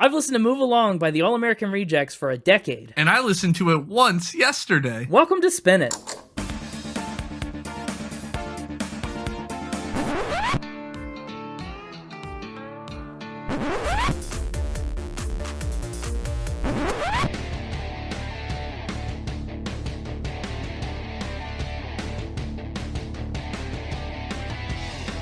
I've listened to Move Along by the All-American Rejects for a decade. And I listened to it once yesterday. Welcome to Spin It.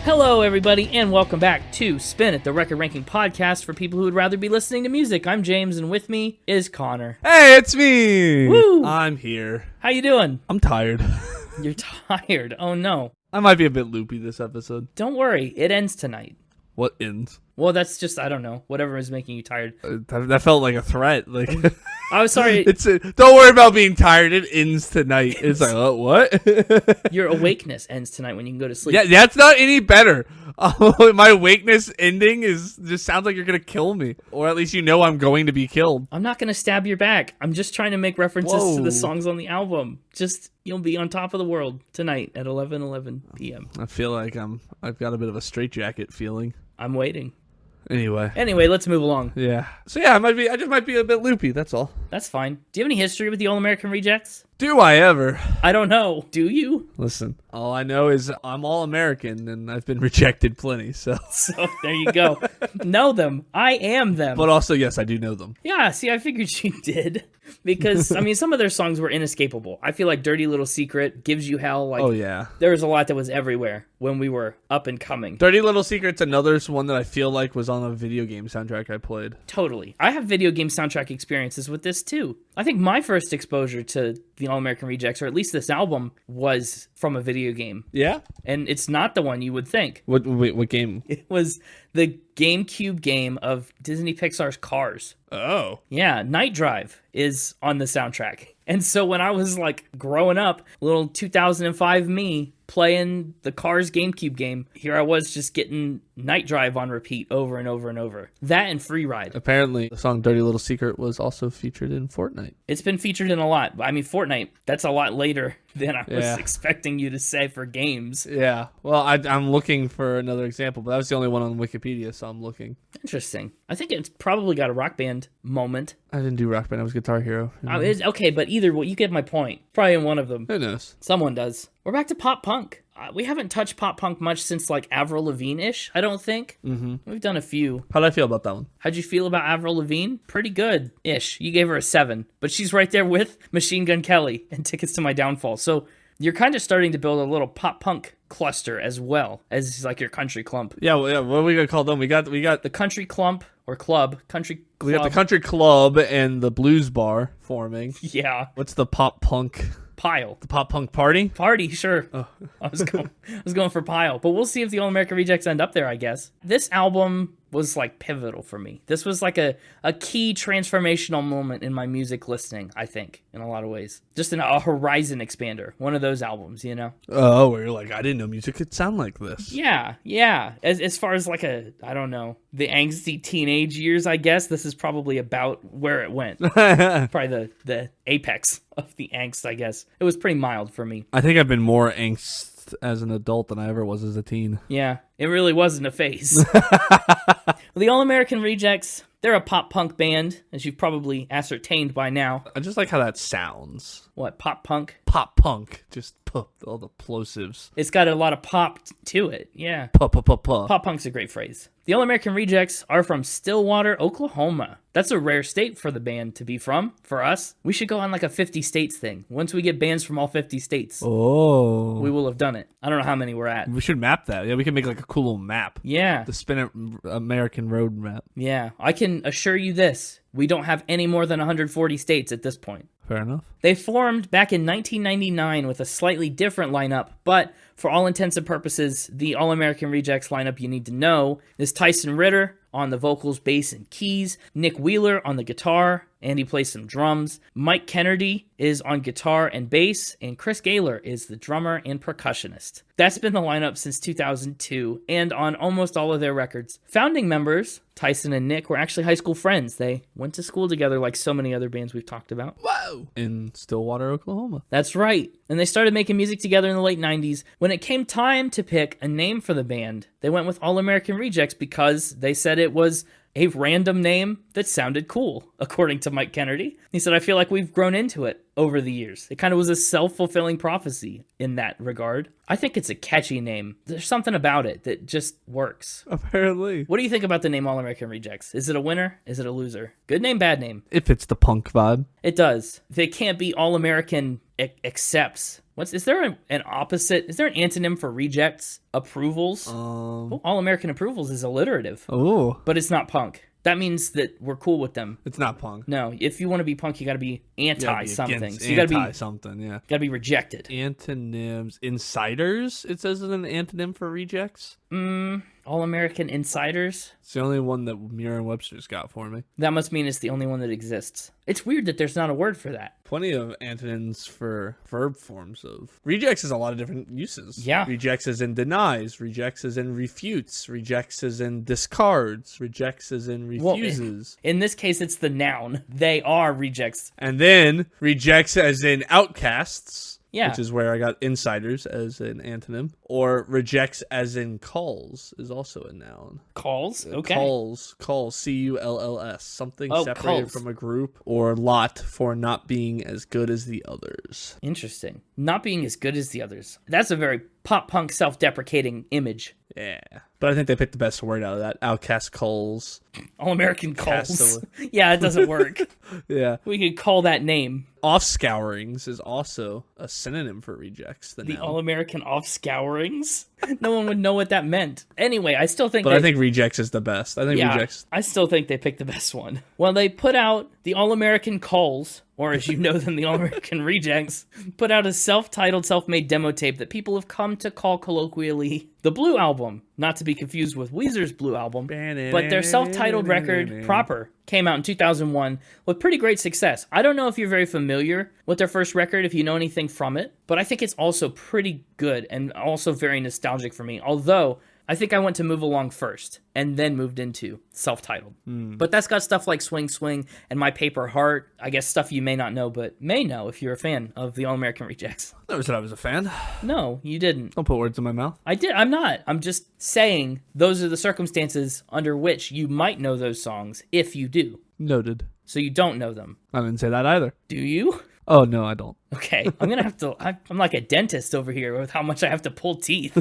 Hello, everybody, and welcome back to Spin It, the record ranking podcast for people who would rather be listening to music. I'm James, and with me is Connor. Hey, it's me. Woo! I'm here. How you doing? I'm tired. You're tired. Oh, no. I might be a bit loopy this episode. Don't worry. It ends tonight. What ends? Well, that's just, I don't know. Whatever is making you tired. That felt like a threat. Like I was sorry. Don't worry about being tired. It ends tonight. It's like, what? Your awakeness ends tonight when you can go to sleep. Yeah, that's not any better. My awakeness ending just sounds like you're going to kill me. Or at least you know I'm going to be killed. I'm not going to stab your back. I'm just trying to make references to Whoa. the songs on the album. Just, you'll be on top of the world tonight at 11:11 p.m. I feel like I've got a bit of a straitjacket feeling. I'm waiting. Anyway, let's move along. yeah. So yeah, I just might be a bit loopy. That's all. That's fine. Do you have any history with the All-American Rejects? Do I ever? I don't know. Do you? Listen, all I know is I'm all American and I've been rejected plenty, so. So there you go. Know them. I am them. But also, yes, I do know them. Yeah, see, I figured you did. Because, I mean, some of their songs were inescapable. I feel like Dirty Little Secret, Gives You Hell. Like, Oh, yeah. there was a lot that was everywhere when we were up and coming. Dirty Little Secret's another one that I feel like was on a video game soundtrack I played. Totally. I have video game soundtrack experiences with this, too. I think my first exposure to the All-American Rejects, or at least this album, was from a video game. Yeah? And it's not the one you would think. What game? It was the GameCube game of Disney Pixar's Cars. Oh. Yeah, Night Drive is on the soundtrack. And so when I was like growing up, little 2005 me playing the Cars GameCube game, here I was just getting Night Drive on repeat over and over and over. That and Free Ride. Apparently, the song Dirty Little Secret was also featured in Fortnite. It's been featured in a lot. I mean, Fortnite, that's a lot later than I was Yeah. expecting you to say for games. Yeah. Well, I'm looking for another example, but that was the only one on Wikipedia, so I'm looking. Interesting. I think it's probably got a Rock Band moment. I didn't do Rock Band. I was Guitar Hero. Okay, but either way, you get my point. Probably in one of them. Who knows? Someone does. We're back to pop punk. We haven't touched pop punk much since like Avril Lavigne-ish, I don't think. Mm-hmm. We've done a few. How'd I feel about that one? How'd you feel about Avril Lavigne? Pretty good-ish. You gave her a 7. But she's right there with Machine Gun Kelly and Tickets to My Downfall. So you're kind of starting to build a little pop punk cluster as well as like your country clump. Yeah, what are we gonna call them? We got The country clump or club. Country club. We got the country club and the blues bar forming. Yeah. What's the pop punk? Pile. The pop punk party? Party, sure. I was going for Pile, but we'll see if the All American Rejects end up there, I guess. This album was like pivotal for me. This was like a key transformational moment in my music listening, I think, in a lot of ways. Just a horizon expander. One of those albums, you know? Oh, where you're like, I didn't know music could sound like this. Yeah. As far as like the angsty teenage years, I guess, this is probably about where it went. Probably the apex of the angst, I guess. It was pretty mild for me. I think I've been more angst as an adult than I ever was as a teen. Yeah, it really wasn't a phase. The All-American Rejects, they're a pop-punk band, as you've probably ascertained by now. I just like how that sounds. What, pop-punk? Pop punk. Just all the plosives. It's got a lot of pop to it, yeah. Pop. Pop-punk's a great phrase. The All-American Rejects are from Stillwater, Oklahoma. That's a rare state for the band to be from, for us. We should go on like a 50 states thing. Once we get bands from all 50 states, Oh. we will have done it. I don't know how many we're at. We should map that. Yeah, we can make like a cool little map. Yeah. The Spin It American Road map. Yeah. I can assure you this. We don't have any more than 140 states at this point. Fair enough. They formed back in 1999 with a slightly different lineup, but for all intents and purposes, the All-American Rejects lineup you need to know is Tyson Ritter on the vocals, bass, and keys, Nick Wheeler on the guitar, and he plays some drums. Mike Kennedy is on guitar and bass, and Chris Gaylor is the drummer and percussionist. That's been the lineup since 2002, and on almost all of their records. Founding members, Tyson and Nick, were actually high school friends. They went to school together like so many other bands we've talked about. Whoa! In Stillwater, Oklahoma. That's right. And they started making music together in the late 90s. When it came time to pick a name for the band, they went with All-American Rejects because they said it was a random name that sounded cool, according to Mike Kennedy. He said, I feel like we've grown into it over the years. It kind of was a self-fulfilling prophecy in that regard. I think it's a catchy name. There's something about it that just works. Apparently. What do you think about the name All American Rejects? Is it a winner? Is it a loser? Good name, bad name? It fits the punk vibe. It does. They can't be All American accepts. Is there an opposite? Is there an antonym for rejects? Approvals? All American approvals is alliterative. Oh. But it's not punk. That means that we're cool with them. It's not punk. No, if you want to be punk, you got to be anti-something. So you got to be something, yeah. Got to be rejected. Antonyms. Insiders, it says, is an antonym for rejects. All-American Insiders? It's the only one that Merriam-Webster's got for me. That must mean it's the only one that exists. It's weird that there's not a word for that. Plenty of antonyms for verb forms of. Rejects is a lot of different uses. Yeah. Rejects as in denies. Rejects as in refutes. Rejects as in discards. Rejects as in refuses. Well, in this case, it's the noun. They are rejects. And then rejects as in outcasts. Yeah. Which is where I got insiders as an antonym. Or rejects as in calls is also a noun. Calls? Okay. Calls, C-U-L-L-S. Something separated calls. from a group or lot for not being as good as the others. Interesting. Not being as good as the others. That's a very pop-punk self-deprecating image. Yeah. But I think they picked the best word out of that. Outcast calls. All-American calls. Yeah, it doesn't work. Yeah. We could call that name. Offscourings is also a synonym for rejects. The All-American Offscourings? No one would know what that meant. Anyway, I still think... But I think rejects is the best. I think rejects... I still think they picked the best one. Well, they put out the All-American Calls, or as you know them, the All-American Rejects, put out a self-titled, self-made demo tape that people have come to call colloquially the Blue Album. Not to be confused with Weezer's Blue Album, but their self-titled record proper came out in 2001 with pretty great success. I don't know if you're very familiar with their first record, if you know anything from it, but I think it's also pretty good and also very nostalgic for me. Although, I think I went to Move Along first and then moved into self-titled. But that's got stuff like Swing Swing and My Paper Heart. I guess stuff you may not know, but may know if you're a fan of the All-American Rejects. Never said I was a fan. No, you didn't. Don't put words in my mouth. I did. I'm not. I'm just saying those are the circumstances under which you might know those songs if you do. Noted. So you don't know them. I didn't say that either. Do you? Oh, no, I don't. Okay, I'm going to have to... I'm like a dentist over here with how much I have to pull teeth.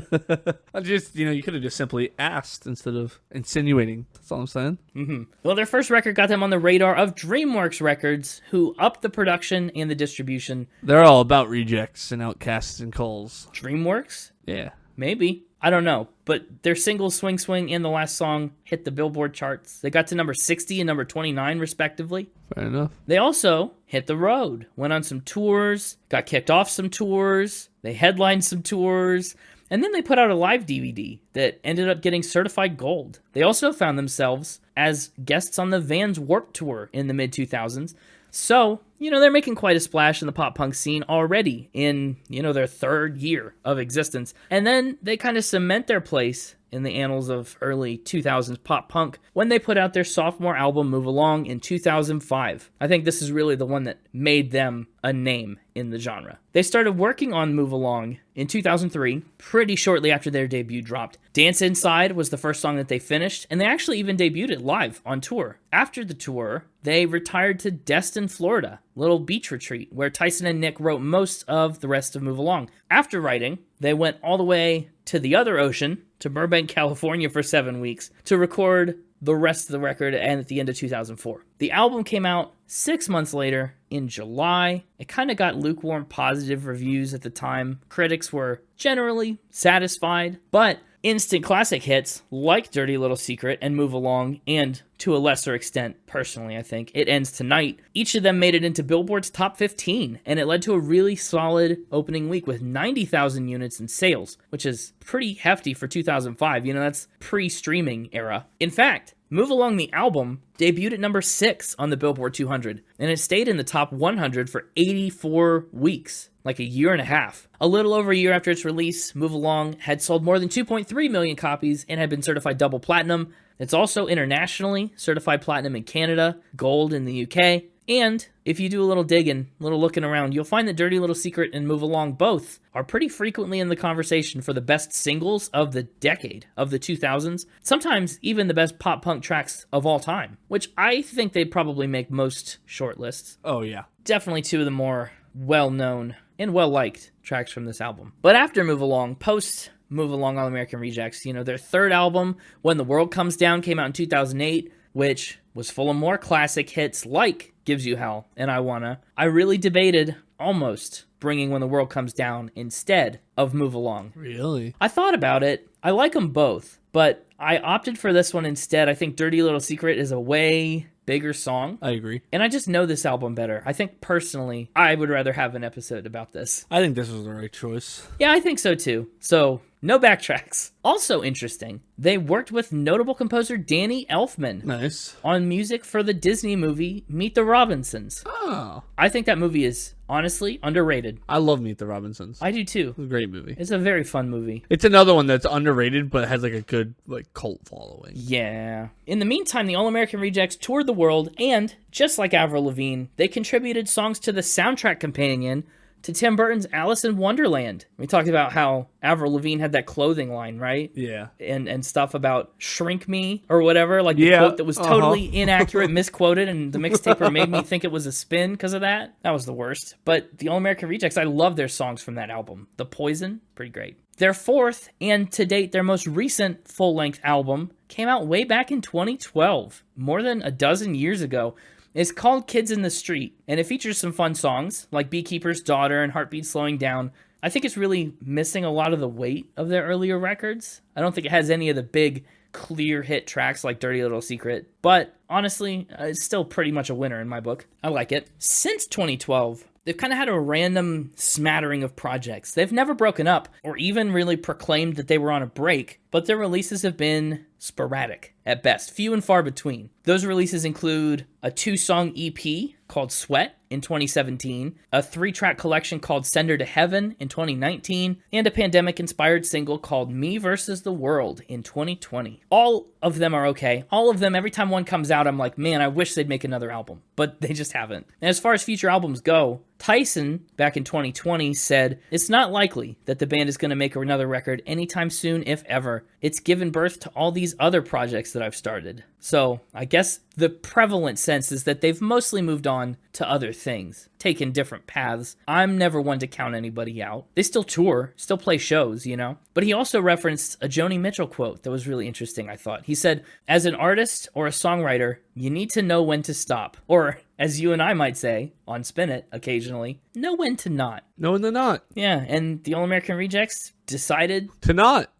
I just, you could have just simply asked instead of insinuating. That's all I'm saying. Mm-hmm. Well, their first record got them on the radar of DreamWorks Records, who upped the production and the distribution. They're all about rejects and outcasts and calls. DreamWorks? Yeah. Maybe. I don't know. But their singles Swing Swing and the last song hit the Billboard charts. They got to number 60 and number 29, respectively. Fair enough. They also hit the road, went on some tours, got kicked off some tours, they headlined some tours, and then they put out a live DVD that ended up getting certified gold. They also found themselves as guests on the Vans Warped Tour in the mid-2000s. So, they're making quite a splash in the pop-punk scene already in, their third year of existence. And then they kind of cement their place in the annals of early 2000s pop-punk when they put out their sophomore album, Move Along, in 2005. I think this is really the one that made them a name in the genre. They started working on Move Along in 2003, pretty shortly after their debut dropped. Dance Inside was the first song that they finished, and they actually even debuted it live on tour. After the tour, they retired to Destin, Florida, little beach retreat, where Tyson and Nick wrote most of the rest of Move Along. After writing, they went all the way to the other ocean, to Burbank, California for 7 weeks, to record the rest of the record and at the end of 2004. The album came out 6 months later in July. It kind of got lukewarm positive reviews at the time. Critics were generally satisfied, but instant classic hits like Dirty Little Secret and Move Along, and to a lesser extent, personally, I think, It Ends Tonight, each of them made it into Billboard's top 15, and it led to a really solid opening week with 90,000 units in sales, which is pretty hefty for 2005. That's pre-streaming era. In fact, Move Along, the album, debuted at number 6 on the Billboard 200, and it stayed in the top 100 for 84 weeks, like a year and a half. A little over a year after its release, Move Along had sold more than 2.3 million copies and had been certified double platinum. It's also internationally certified platinum in Canada, gold in the UK, And if you do a little digging, a little looking around, you'll find that Dirty Little Secret and Move Along both are pretty frequently in the conversation for the best singles of the decade, of the 2000s. Sometimes even the best pop punk tracks of all time, which I think they'd probably make most shortlists. Oh, yeah. Definitely two of the more well-known and well-liked tracks from this album. But after Move Along, post Move Along All American Rejects, their third album, When the World Comes Down, came out in 2008, which was full of more classic hits like Gives You Hell and I Wanna. I really debated almost bringing When the World Comes Down instead of Move Along. Really? I thought about it. I like them both, but I opted for this one instead. I think Dirty Little Secret is a way bigger song. I agree. And I just know this album better. I think personally, I would rather have an episode about this. I think this was the right choice. Yeah, I think so too. So, no backtracks. Also interesting, they worked with notable composer Danny Elfman Nice. on music for the Disney movie Meet the Robinsons. Oh. I think that movie is honestly underrated. I love Meet the Robinsons. I do too. It's a great movie. It's a very fun movie. It's another one that's underrated, but has like a good cult following. Yeah. In the meantime, the All American Rejects toured the world, and just like Avril Lavigne, they contributed songs to the soundtrack companion to Tim Burton's Alice in Wonderland. We talked about how Avril Lavigne had that clothing line, right? Yeah. And stuff about shrink me or whatever, like the Yeah, quote that was totally inaccurate, misquoted, and the mixtaper made me think it was a spin because of that. That was the worst. But the All American Rejects, I love their songs from that album. The Poison, pretty great. Their fourth, and to date their most recent full-length album, came out way back in 2012, more than a dozen years ago. It's called Kids in the Street, and it features some fun songs like Beekeeper's Daughter and Heartbeat Slowing Down. I think it's really missing a lot of the weight of their earlier records. I don't think it has any of the big, clear hit tracks like Dirty Little Secret, but honestly, it's still pretty much a winner in my book. I like it. Since 2012, they've kind of had a random smattering of projects. They've never broken up or even really proclaimed that they were on a break, but their releases have been sporadic at best, few and far between. Those releases include a 2-song EP called Sweat in 2017, a 3-track collection called Send Her to Heaven in 2019, and a pandemic-inspired single called Me Versus the World in 2020. All of them are okay. All of them, every time one comes out, I'm like, man, I wish they'd make another album, but they just haven't. And as far as future albums go, Tyson, back in 2020, said, "It's not likely that the band is going to make another record anytime soon, if ever. It's given birth to all these other projects that I've started." So I guess the prevalent sense is that they've mostly moved on to other things, taken different paths. I'm never one to count anybody out. They still tour, still play shows, But he also referenced a Joni Mitchell quote that was really interesting, I thought. He said, "As an artist or a songwriter, you need to know when to stop." Or, as you and I might say, on Spin It occasionally, know when to not. No, they're not. Yeah, and the All American Rejects decided, To not.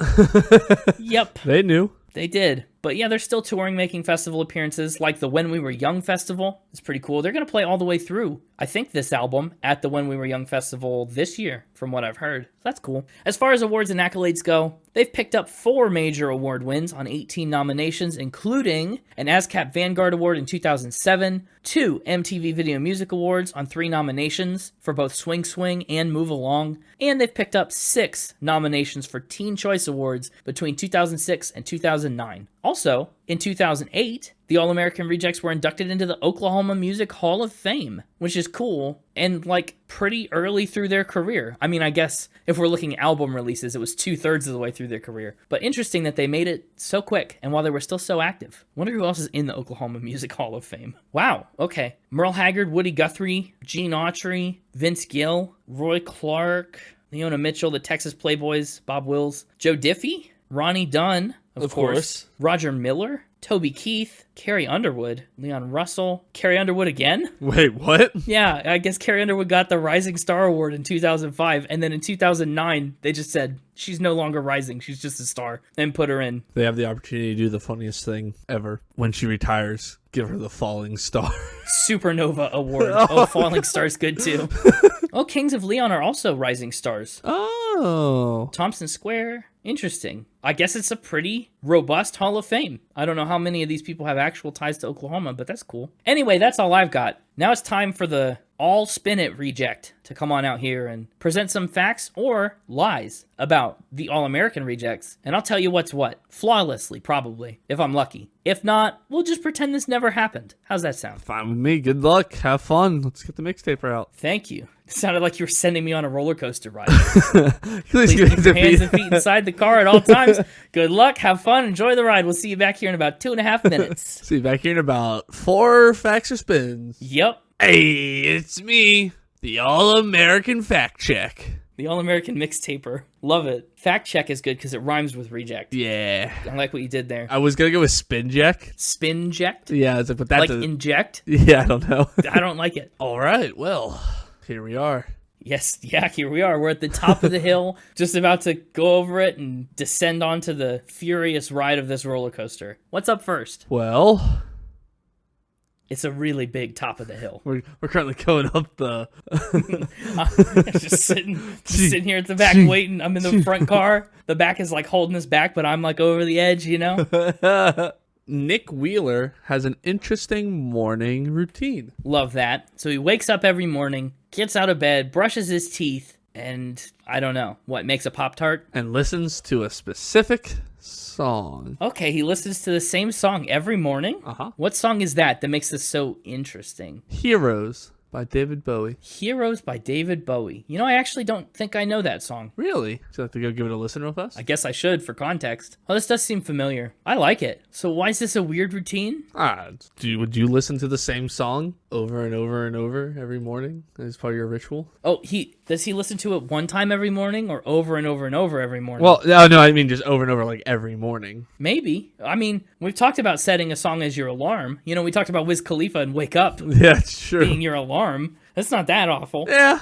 yep, They knew. they did. But yeah, they're still touring, making festival appearances, like the When We Were Young Festival. It's pretty cool. They're going to play all the way through, I think, this album at the When We Were Young Festival this year, from what I've heard. That's cool. As far as awards and accolades go, they've picked up 4 major award wins on 18 nominations, including an ASCAP Vanguard Award in 2007, 2 MTV Video Music Awards on 3 nominations for both Swing Swing and Move Along, and they've picked up 6 nominations for Teen Choice Awards between 2006 and 2009. Also, in 2008, the All American Rejects were inducted into the Oklahoma Music Hall of Fame, which is cool and pretty early through their career. I mean, I guess if we're looking at album releases, it was 2/3 of the way through their career. But interesting that they made it so quick and while they were still so active. Wonder who else is in the Oklahoma Music Hall of Fame. Wow, okay. Merle Haggard, Woody Guthrie, Gene Autry, Vince Gill, Roy Clark, Leona Mitchell, the Texas Playboys, Bob Wills, Joe Diffie, Ronnie Dunn, of course, Roger Miller, Toby Keith, Carrie Underwood, Leon Russell, Carrie Underwood again? Wait, what? Yeah, I guess Carrie Underwood got the Rising Star Award in 2005, and then in 2009, they just said, she's no longer rising, she's just a star, and put her in. They have the opportunity to do the funniest thing ever. When she retires, give her the Falling Star. Supernova Award. Oh, Falling Star's good too. Oh, Kings of Leon are also rising stars. Oh. Thompson Square, Interesting. I guess it's a pretty robust Hall of Fame. I don't know how many of these people have actual ties to Oklahoma, but that's cool. Anyway, that's all I've got. Now it's time for the All Spin It Reject to come on out here and present some facts or lies about the All-American Rejects. And I'll tell you what's what. Flawlessly, probably, if I'm lucky. If not, we'll just pretend this never happened. How's that sound? Fine with me. Good luck. Have fun. Let's get the mixtaper out. Thank you. It sounded like you were sending me on a roller coaster ride. Please Please keep your hands and feet inside the car at all times. Good luck. Have fun. Enjoy the ride. We'll see you back here in about 2.5 minutes. See you back here in about 4 facts or spins. Yep. Hey, it's me, the All-American Fact Check. The All-American Mixtaper. Love it. Fact check is good because it rhymes with reject. Yeah. I like what you did there. I was going to go with spin jack. Spinject? Yeah, it's like, but that Like doesn't... inject? Yeah, I don't know. I don't like it. All right, well, here we are. Yes, yeah, here we are. We're at the top of the hill, just about to go over it and descend onto the furious ride of this roller coaster. What's up first? Well, It's a really big top of the hill. we're currently going up the... just sitting here at the back waiting. I'm in the front car. The back is like holding us back, but I'm like over the edge, you know? Nick Wheeler has an interesting morning routine. Love that. So he wakes up every morning, gets out of bed, brushes his teeth, and I don't know, what, makes a Pop-Tart? And listens to a specific song. Okay, he listens to the same song every morning? Uh-huh. What song is that makes this so interesting? Heroes by David Bowie. Heroes by David Bowie. You know, I actually don't think I know that song. Really? Would you like to go give it a listen real fast? I guess I should for context. Well, this does seem familiar. I like it. So why is this a weird routine? Would you listen to the same song over and over and over every morning as part of your ritual? Oh, does he listen to it one time every morning or over and over and over every morning? Well, no, I mean just over and over, like every morning. Maybe. I mean, we've talked about setting a song as your alarm. You know, we talked about Wiz Khalifa and Wake Up Yeah, it's true. being your alarm. That's not that awful. Yeah,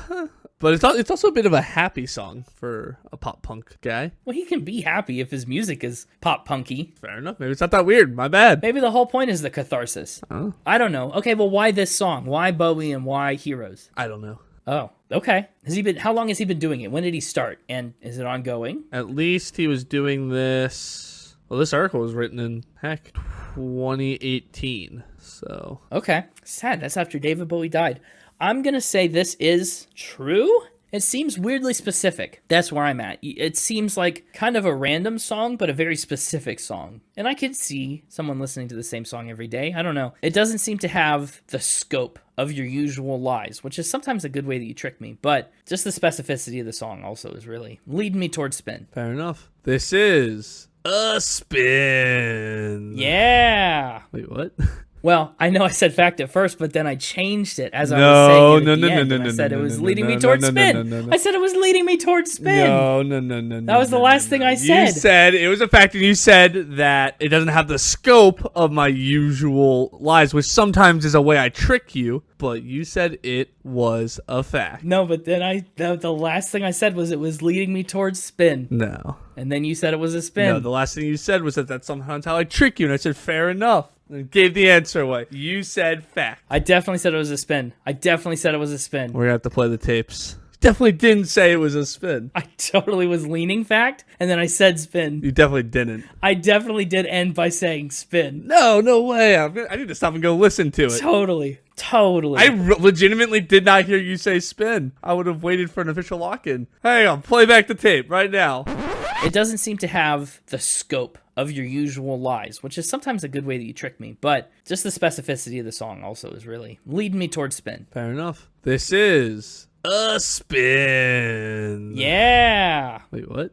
but it's also a bit of a happy song for a pop punk guy. Well, he can be happy if his music is pop punky. Fair enough. Maybe it's not that weird. My bad. Maybe the whole point is the catharsis. Oh. I don't know. Okay, well, why this song? Why Bowie and why Heroes? I don't know. Oh, okay. How long has he been doing it? When did he start? And is it ongoing? At least he was doing this. Well, this article was written in 2018. So Okay. Sad. That's after David Bowie died. I'm going to say this is true. It seems weirdly specific. That's where I'm at. It seems like kind of a random song, but a very specific song. And I could see someone listening to the same song every day. I don't know. It doesn't seem to have the scope of your usual lies, which is sometimes a good way that you trick me. But just the specificity of the song also is really leading me towards spin. fair enough. This is a spin. Yeah. Wait, what? Well, I know I said fact at first, but then I changed it as I was No, saying it no, at the no, end, no, and no, I said no, it was no, leading no, me no, towards no, no, spin. no, no. I said it was leading me towards spin. No. That was the last thing I said. You said it was a fact, and you said that it doesn't have the scope of my usual lies, which sometimes is a way I trick you. But you said it was a fact. No, but then the last thing I said was it was leading me towards spin. No. And then you said it was a spin. No, the last thing you said was that that's sometimes how I trick you, and I said fair enough. And gave the answer away. You said fact. I definitely said it was a spin. We're We're gonna have to play the tapes. Definitely didn't say it was a spin. I totally was leaning fact, and then I said spin. You definitely didn't. I definitely did end by saying spin. No way. I need to stop and go listen to it. Totally. I legitimately did not hear you say spin. I would have waited for an official lock-in. Hang on, play back the tape right now. It doesn't seem to have the scope of your usual lies, which is sometimes a good way that you trick me. But just the specificity of the song also is really leading me towards spin. Fair enough. This is a spin. Yeah. Wait, what?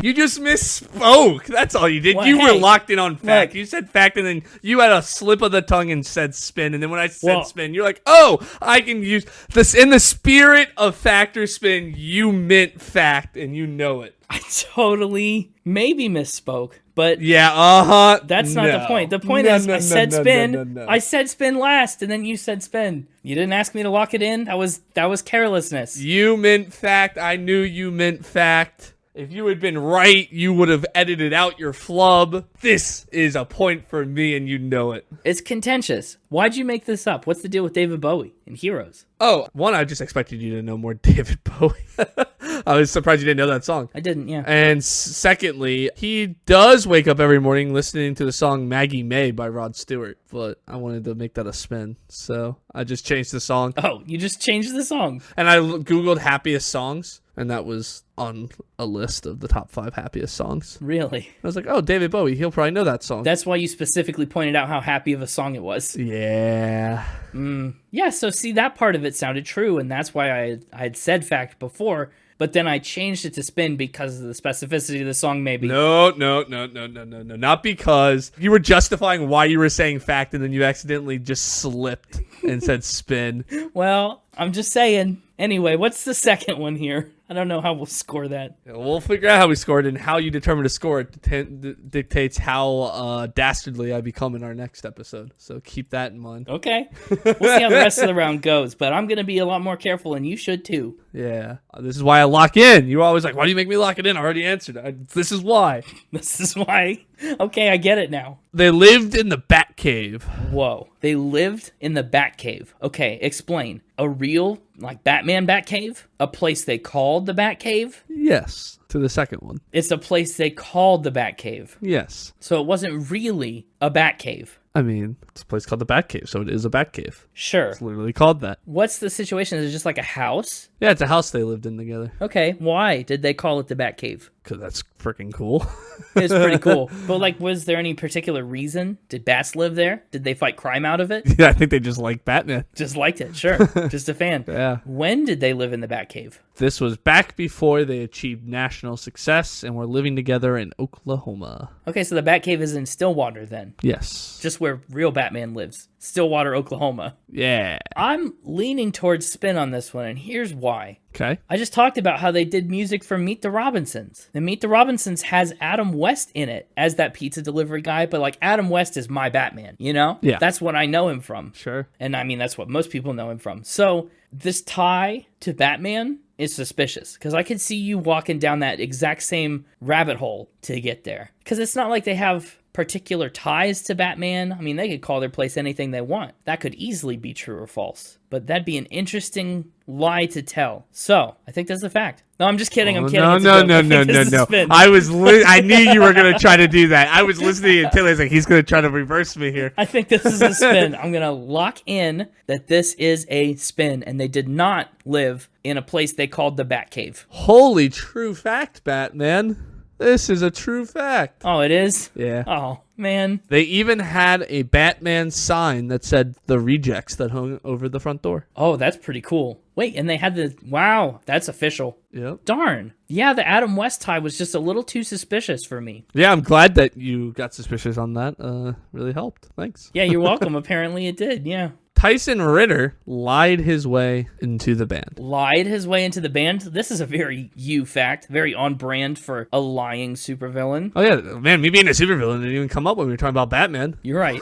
You just misspoke. That's all you did. Well, you were hey, locked in on fact. look. You said fact, and then you had a slip of the tongue and said spin. And then when I said Well- spin, you're like, oh, I can use this. In the spirit of fact or spin, you meant fact, and you know it. I totally maybe misspoke, but Yeah, that's not the point. The point is I said spin. I said spin last, and then you said spin. You didn't ask me to lock it in. That was carelessness. You meant fact. I knew you meant fact. If you had been right, you would have edited out your flub. This is a point for me, and you know it. It's contentious. Why'd you make this up? What's the deal with David Bowie and Heroes? Oh, one, I just expected you to know more David Bowie. I was surprised you didn't know that song. I didn't, yeah. And secondly, he does wake up every morning listening to the song Maggie May by Rod Stewart, but I wanted to make that a spin, so I just changed the song. Oh, you just changed the song. And I Googled happiest songs, and that was on a list of the top 5 happiest songs. Really? I was like, oh, David Bowie, he'll probably know that song. That's why you specifically pointed out how happy of a song it was. Yeah. Yeah, so see, that part of it sounded true, and that's why I had said fact before, but then I changed it to spin because of the specificity of the song, maybe. No. Not because you were justifying why you were saying fact, and then you accidentally just slipped and said spin. Well, I'm just saying. Anyway, what's the second one here? I don't know how we'll score that. We'll figure out how we scored, and how you determine to score it dictates how dastardly I become in our next episode. So keep that in mind. Okay. We'll see how the rest of the round goes, but I'm going to be a lot more careful, and you should too. Yeah. This is why I lock in. You're always like, why do you make me lock it in? I already answered. This is why. This is why. Okay, I get it now. They lived in the Batcave. Whoa. They lived in the Batcave. Okay, explain. A real, like, Batman Batcave? A place they called the Batcave? Yes. To the second one. It's a place they called the Batcave. Yes. So it wasn't really a Batcave. I mean, it's a place called the Batcave, so it is a Batcave. Sure. It's literally called that. What's the situation? Is it just like a house? Yeah, it's a house they lived in together. Okay, why did they call it the Batcave? Because that's freaking cool. It's pretty cool. But, like, was there any particular reason? Did bats live there? Did they fight crime out of it? Yeah, I think they just like Batman. Just liked it, sure. Just a fan. Yeah. When did they live in the Batcave? This was back before they achieved national success and were living together in Oklahoma. Okay, so the Batcave is in Stillwater then. Yes. Just where real Batman lives. Stillwater, Oklahoma. Yeah. I'm leaning towards spin on this one, and here's why. Okay. I just talked about how they did music for Meet the Robinsons. And Meet the Robinsons has Adam West in it as that pizza delivery guy, but like Adam West is my Batman, you know? Yeah. That's what I know him from. Sure. And I mean, that's what most people know him from. So this tie to Batman is suspicious because I could see you walking down that exact same rabbit hole to get there. Because it's not like they have particular ties to Batman. I mean, they could call their place anything they want. That could easily be true or false. But that'd be an interesting lie to tell. So, I think that's the fact. No, I'm just kidding. I'm kidding. No. Spin. I knew you were going to try to do that. I was listening until I was like, he's going to try to reverse me here. I think this is a spin. I'm going to lock in that this is a spin. And they did not live in a place they called the Batcave. Holy true fact, Batman. This is a true fact. Oh, it is? Yeah. Oh, man. They even had a Batman sign that said the rejects that hung over the front door. Oh, that's pretty cool. Wait, and they had the... Wow, that's official. Yep. Darn. Yeah, the Adam West tie was just a little too suspicious for me. Yeah, I'm glad that you got suspicious on that. Really helped. Thanks. Yeah, you're welcome. Apparently it did, yeah. Tyson Ritter lied his way into the band. Lied his way into the band? This is a very you fact. Very on brand for a lying supervillain. Oh, yeah. Man, me being a supervillain didn't even come up when we were talking about Batman. You're right.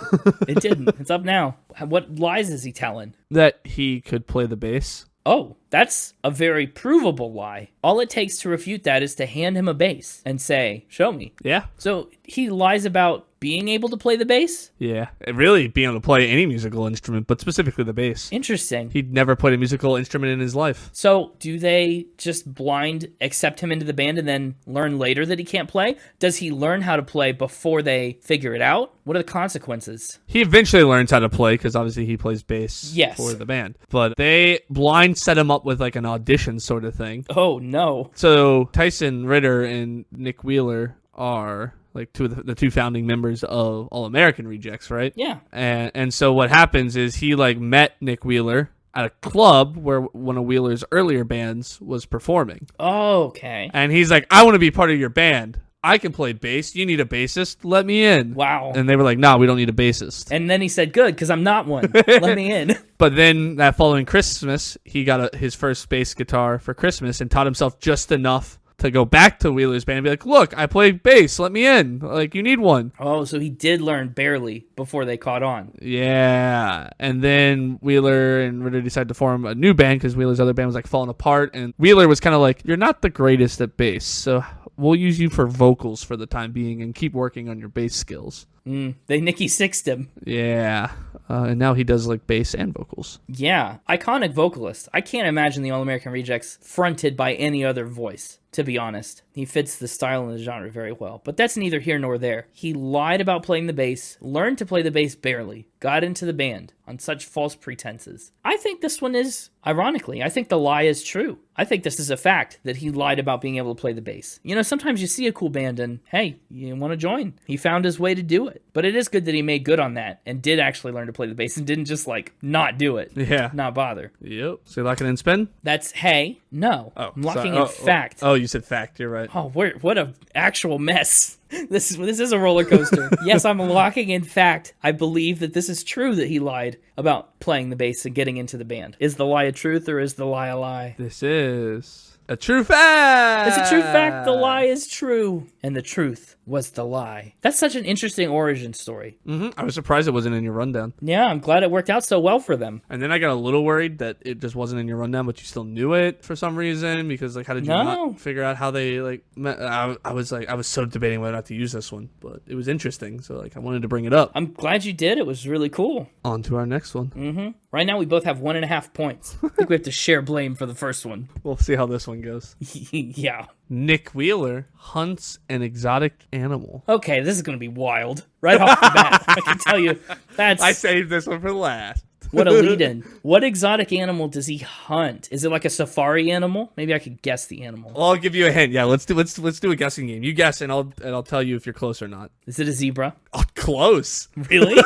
It didn't. It's up now. What lies is he telling? That he could play the bass. Oh, that's a very provable lie. All it takes to refute that is to hand him a bass and say, show me. Yeah. So he lies about being able to play the bass? Yeah. Really being able to play any musical instrument, but specifically the bass. Interesting. He'd never played a musical instrument in his life. So do they just blind accept him into the band and then learn later that he can't play? Does he learn how to play before they figure it out? What are the consequences? He eventually learns how to play because obviously he plays bass for the band. But they blind set him up with like an audition sort of thing. Oh, no. So Tyson Ritter and Nick Wheeler are like the two founding members of All American Rejects, right? Yeah. And so what happens is he like met Nick Wheeler at a club where one of Wheeler's earlier bands was performing. Oh, okay. And he's like, I want to be part of your band. I can play bass. You need a bassist? Let me in. Wow. And they were like, no, we don't need a bassist. And then he said, good, because I'm not one. Let me in. But then that following Christmas, he got his first bass guitar for Christmas and taught himself just enough to go back to Wheeler's band and be like, look, I play bass. Let me in. Like, you need one. Oh, so he did learn barely before they caught on. Yeah. And then Wheeler and Ritter decided to form a new band because Wheeler's other band was like falling apart. And Wheeler was kind of like, you're not the greatest at bass, so we'll use you for vocals for the time being and keep working on your bass skills. They Nikki Sixed him. Yeah. And now he does like bass and vocals. Yeah, iconic vocalist. I can't imagine the All-American Rejects fronted by any other voice, to be honest. He fits the style and the genre very well. But that's neither here nor there. He lied about playing the bass, learned to play the bass barely, got into the band on such false pretenses. I think this one is, ironically, I think the lie is true. I think this is a fact that he lied about being able to play the bass. You know, sometimes you see a cool band and, hey, you want to join. He found his way to do it. But it is good that he made good on that and did actually learn to play the bass and didn't just, like, not do it. Yeah. Not bother. Yep. So you locking in spin? That's hey. No. Oh, I'm locking sorry. in fact. Oh, you said fact. You're right. Oh, what a actual mess. This is a roller coaster. Yes, I'm locking in fact. I believe that this is true that he lied about playing the bass and getting into the band. Is the lie a truth or is the lie a lie? This is a true fact. It's a true fact. The lie is true. And the truth was the lie. That's such an interesting origin story. I was surprised it wasn't in your rundown. Yeah, I'm glad it worked out so well for them. And then I got a little worried that it just wasn't in your rundown, but you still knew it for some reason because, like, how did you not figure out how they, like, met? I was so debating whether or not to use this one, but it was interesting, so, like, I wanted to bring it up. I'm glad you did. It was really cool. On to our next one. Right now, we both have 1.5 points. I think we have to share blame for the first one. We'll see how this one goes. Yeah. Nick Wheeler hunts an exotic animal. Okay, this is going to be wild. Right off the bat, I can tell you. I saved this one for last. What a lead-in. What exotic animal does he hunt? Is it like a safari animal? Maybe I could guess the animal. Well, I'll give you a hint. Yeah, let's do a guessing game. You guess, and I'll tell you if you're close or not. Is it a zebra? Oh, close. Really?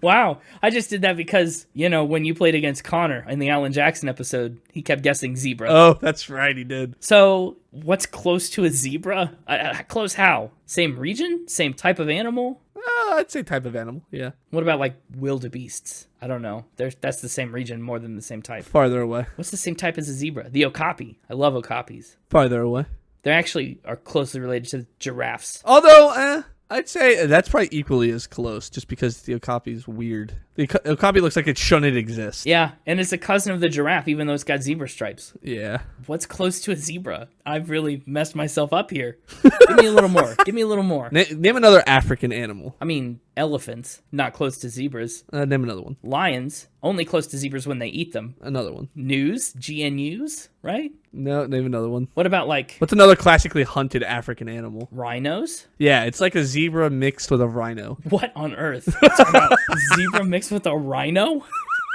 Wow. I just did that because, you know, when you played against Connor in the Alan Jackson episode, he kept guessing zebra. Oh, that's right, he did. So, what's close to a zebra? Close how? Same region? Same type of animal? I'd say type of animal, yeah. What about, like, wildebeests? I don't know. That's the same region more than the same type. Farther away. What's the same type as a zebra? The okapi. I love okapis. Farther away. They actually are closely related to giraffes. Although, I'd say that's probably equally as close, just because the okapi is weird. The okapi looks like it shouldn't exist. Yeah, and it's a cousin of the giraffe, even though it's got zebra stripes. Yeah. What's close to a zebra? I've really messed myself up here. Give me a little more. Give me a little more. Name another African animal. I mean, elephants, not close to zebras. Name another one. Lions, only close to zebras when they eat them. Another one. Gnus, GNUs, right? No, name another one. What about, like... What's another classically hunted African animal? Rhinos? Yeah, it's like a zebra mixed with a rhino. What on earth? Talking about zebra mixed with a rhino?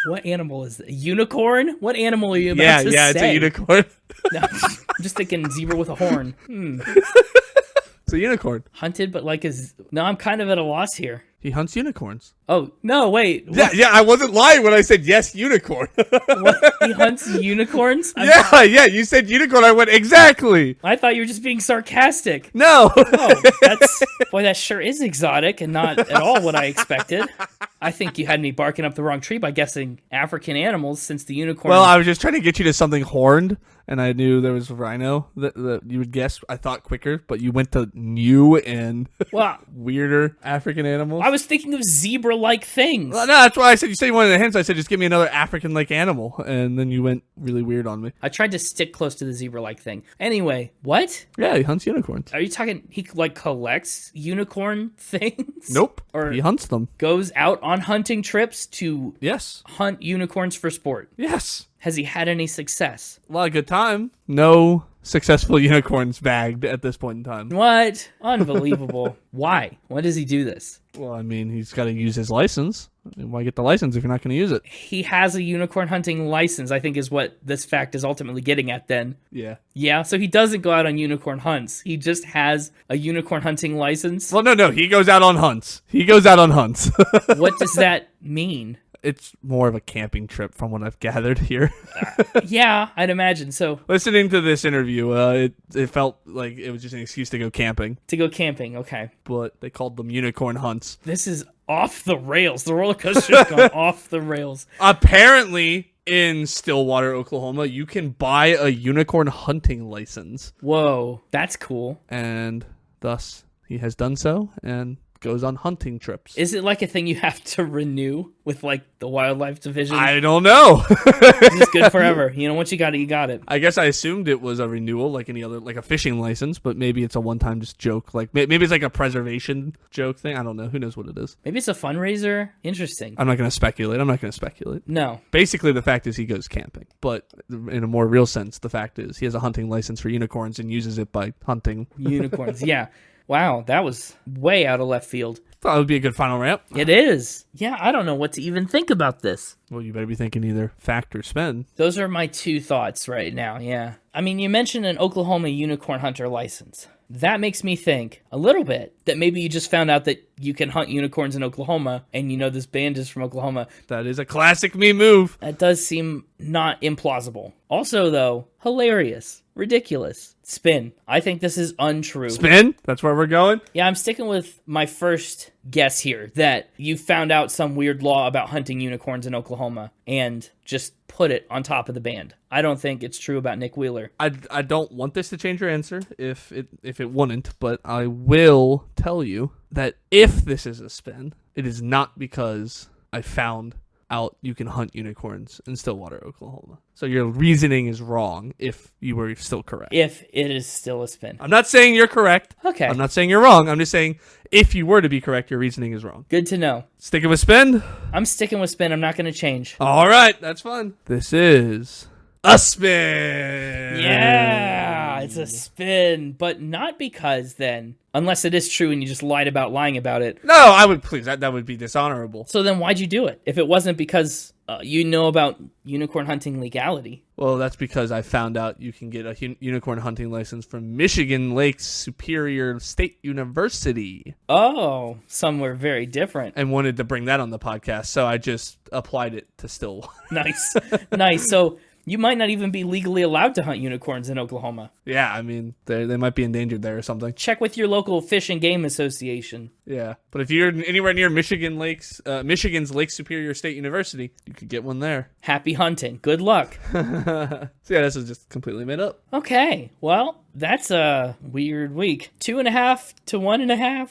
What animal is it? A unicorn? What animal are you about to say? Yeah, it's a unicorn. No, I'm just thinking zebra with a horn. It's a unicorn. Hunted, but like No, I'm kind of at a loss here. He hunts unicorns. Oh, no, wait. Yeah, I wasn't lying when I said yes, unicorn. What? He hunts unicorns? Yeah, you said unicorn. I went, exactly. I thought you were just being sarcastic. No. Oh, boy, that sure is exotic and not at all what I expected. I think you had me barking up the wrong tree by guessing African animals since the unicorn... Well, I was just trying to get you to something horned, and I knew there was a rhino that you would guess, I thought, quicker, but you went to new and weirder African animals. I was thinking of zebra-like things. Well, no, that's why I said, you said you wanted a hint, so I said, just give me another African-like animal, and then you went really weird on me. I tried to stick close to the zebra-like thing. Anyway, what? Yeah, he hunts unicorns. Are you talking he, like, collects unicorn things? Nope. Or he hunts them. Goes out on hunting trips to Yes. hunt unicorns for sport? Yes. Has he had any success? A lot of good time. No successful unicorns bagged at this point in time. What? Unbelievable. Why? Why does he do this? Well, I mean, he's got to use his license. I mean, why get the license if you're not going to use it? He has a unicorn hunting license, I think is what this fact is ultimately getting at then. Yeah. Yeah, so he doesn't go out on unicorn hunts. He just has a unicorn hunting license. Well, no. He goes out on hunts. What does that mean? It's more of a camping trip from what I've gathered here. Yeah, I'd imagine. So listening to this interview, it felt like it was just an excuse to go camping. To go camping, okay. But they called them unicorn hunts. This is off the rails. The roller coaster's gone off the rails. Apparently, in Stillwater, Oklahoma, you can buy a unicorn hunting license. Whoa, that's cool. And thus, he has done so, and goes on hunting trips. Is it like a thing you have to renew with like the wildlife division? I don't know. It's just good forever. Once you got it, you got it. I guess I assumed it was a renewal like any other, like a fishing license, but maybe it's a one-time just joke. Like maybe it's like a preservation joke thing. I don't know. Who knows what it is? Maybe it's a fundraiser. Interesting. I'm not going to speculate. No. Basically, the fact is he goes camping. But in a more real sense, the fact is he has a hunting license for unicorns and uses it by hunting unicorns. Yeah. Wow, that was way out of left field. Thought it would be a good final wrap. It is. Yeah, I don't know what to even think about this. Well, you better be thinking either fact or spin. Those are my two thoughts right now, yeah. I mean, you mentioned an Oklahoma unicorn hunter license. That makes me think a little bit that maybe you just found out that you can hunt unicorns in Oklahoma and this band is from Oklahoma. That is a classic me move. That does seem not implausible. Also, though, hilarious, ridiculous. Spin. I think this is untrue. Spin? That's where we're going? Yeah, I'm sticking with my first guess here that you found out some weird law about hunting unicorns in Oklahoma and just put it on top of the band. I don't think it's true about Nick Wheeler. I don't want this to change your answer if it wouldn't, but I will tell you that if this is a spin, it is not because I found out you can hunt unicorns in Stillwater, Oklahoma. So your reasoning is wrong if you were still correct. If it is still a spin. I'm not saying you're correct. Okay. I'm not saying you're wrong. I'm just saying if you were to be correct, your reasoning is wrong. Good to know. Sticking with spin? I'm sticking with spin. I'm not going to change. All right. That's fun. This is a spin. Yeah, it's a spin, but not because then, unless it is true and you just lied about lying about it. No, I would please. That would be dishonorable. So then why'd you do it? If it wasn't because you know about unicorn hunting legality. Well, that's because I found out you can get a unicorn hunting license from Michigan Lake Superior State University. Oh, somewhere very different. And wanted to bring that on the podcast, so I just applied it to Stillwater. Nice. Nice. So you might not even be legally allowed to hunt unicorns in Oklahoma. Yeah, I mean, they might be endangered there or something. Check with your local Fish and Game Association. Yeah, but if you're anywhere near Michigan's Lake Superior State University, you could get one there. Happy hunting. Good luck. So yeah, this is just completely made up. Okay, well, that's a weird week. 2.5 to 1.5.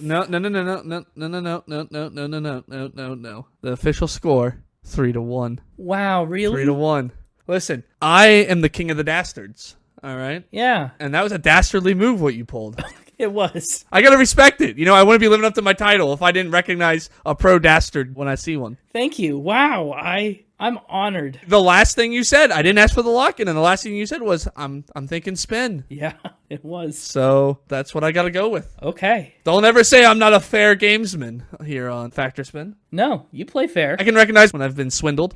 No. The official score 3-1. Wow, really? 3-1. Listen, I am the king of the dastards. All right. Yeah, And that was a dastardly move what you pulled. it was. I gotta respect it. I wouldn't be living up to my title if I didn't recognize a pro dastard when I see one. Thank you. Wow, I'm honored. The last thing you said, I didn't ask for the lock-in, and the last thing you said was, I'm thinking spin. Yeah, it was. So that's what I gotta go with. Okay. Don't ever say I'm not a fair gamesman here on Factor Spin. No, you play fair. I can recognize when I've been swindled.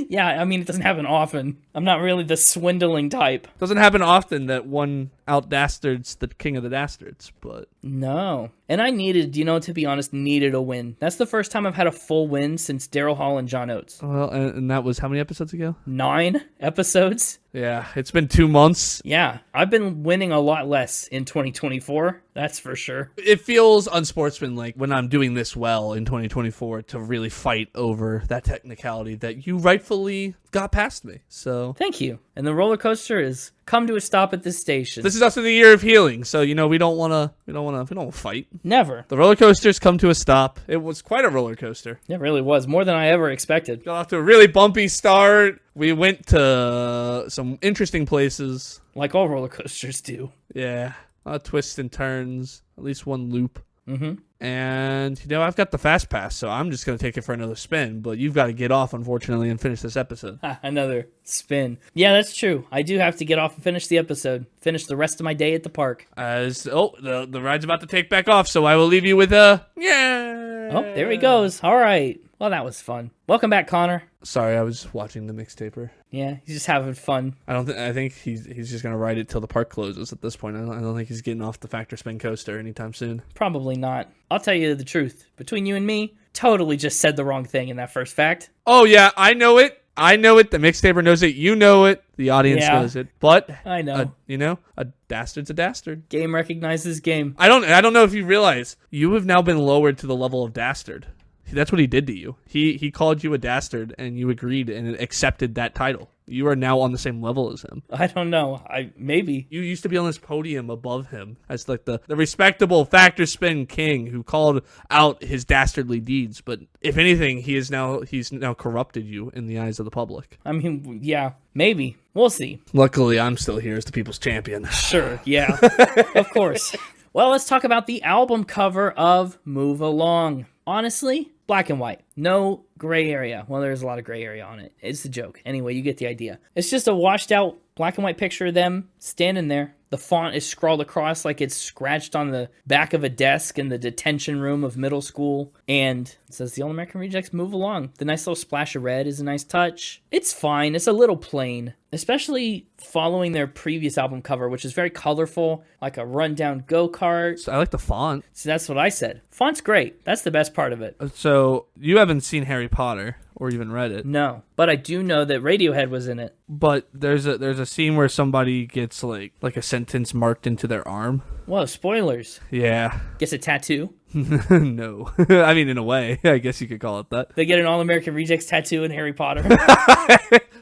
Yeah, I mean, it doesn't happen often. I'm not really the swindling type. Doesn't happen often that one out-dastards the king of the dastards, but... No. And I needed, to be honest, needed a win. That's the first time I've had a full win since Daryl Hall and John Oates. Well, and that was how many episodes ago? 9 episodes. Yeah, it's been 2 months. Yeah, I've been winning a lot less in 2024. That's for sure. It feels unsportsmanlike when I'm doing this well in 2024 to really fight over that technicality that you rightfully got past me. So thank you. And the roller coaster has come to a stop at this station. This is also the year of healing, so we don't want to fight. Never. The roller coaster's come to a stop. It was quite a roller coaster. It really was more than I ever expected. Got off to a really bumpy start. We went to some interesting places, like all roller coasters do. Yeah, a lot of twists and turns. At least one loop. Mm-hmm. And, I've got the fast pass, so I'm just going to take it for another spin. But you've got to get off, unfortunately, and finish this episode. Another spin. Yeah, that's true. I do have to get off and finish the episode. Finish the rest of my day at the park. The ride's about to take back off, so I will leave you with a... Yeah. Oh, there he goes. All right. Well, that was fun. Welcome back, Connor. Sorry, I was watching the mixtaper. Yeah, he's just having fun. I think he's just gonna ride it till the park closes at this point. I don't think he's getting off the Factor Spin coaster anytime soon. Probably not. I'll tell you the truth. Between you and me, totally just said the wrong thing in that first fact. Oh yeah, I know it. The mixtaper knows it. You know it. The audience knows it. But I know. A dastard's a dastard. Game recognizes game. I don't know if you realize you have now been lowered to the level of dastard. That's what he did to you. He called you a dastard, and you agreed and accepted that title. You are now on the same level as him. I don't know. Maybe. You used to be on this podium above him as like the respectable factor spin king who called out his dastardly deeds. But if anything, he's now corrupted you in the eyes of the public. I mean, yeah, maybe. We'll see. Luckily, I'm still here as the people's champion. Sure, yeah. Of course. Well, let's talk about the album cover of Move Along. Honestly, black and white. No gray area. Well, there's a lot of gray area on it. It's a joke. Anyway, you get the idea. It's just a washed out black and white picture of them standing there. The font is scrawled across like it's scratched on the back of a desk in the detention room of middle school. And it says the All-American Rejects Move Along. The nice little splash of red is a nice touch. It's fine. It's a little plain, especially following their previous album cover, which is very colorful, like a rundown go-kart. So I like the font. So that's what I said. Font's great. That's the best part of it. So you haven't seen Harry Potter or even read it. No, but I do know that Radiohead was in it. But there's a scene where somebody gets like a sentence marked into their arm. Whoa, spoilers. Yeah. Gets a tattoo? No. I mean, in a way, I guess you could call it that. They get an All-American Rejects tattoo in Harry Potter.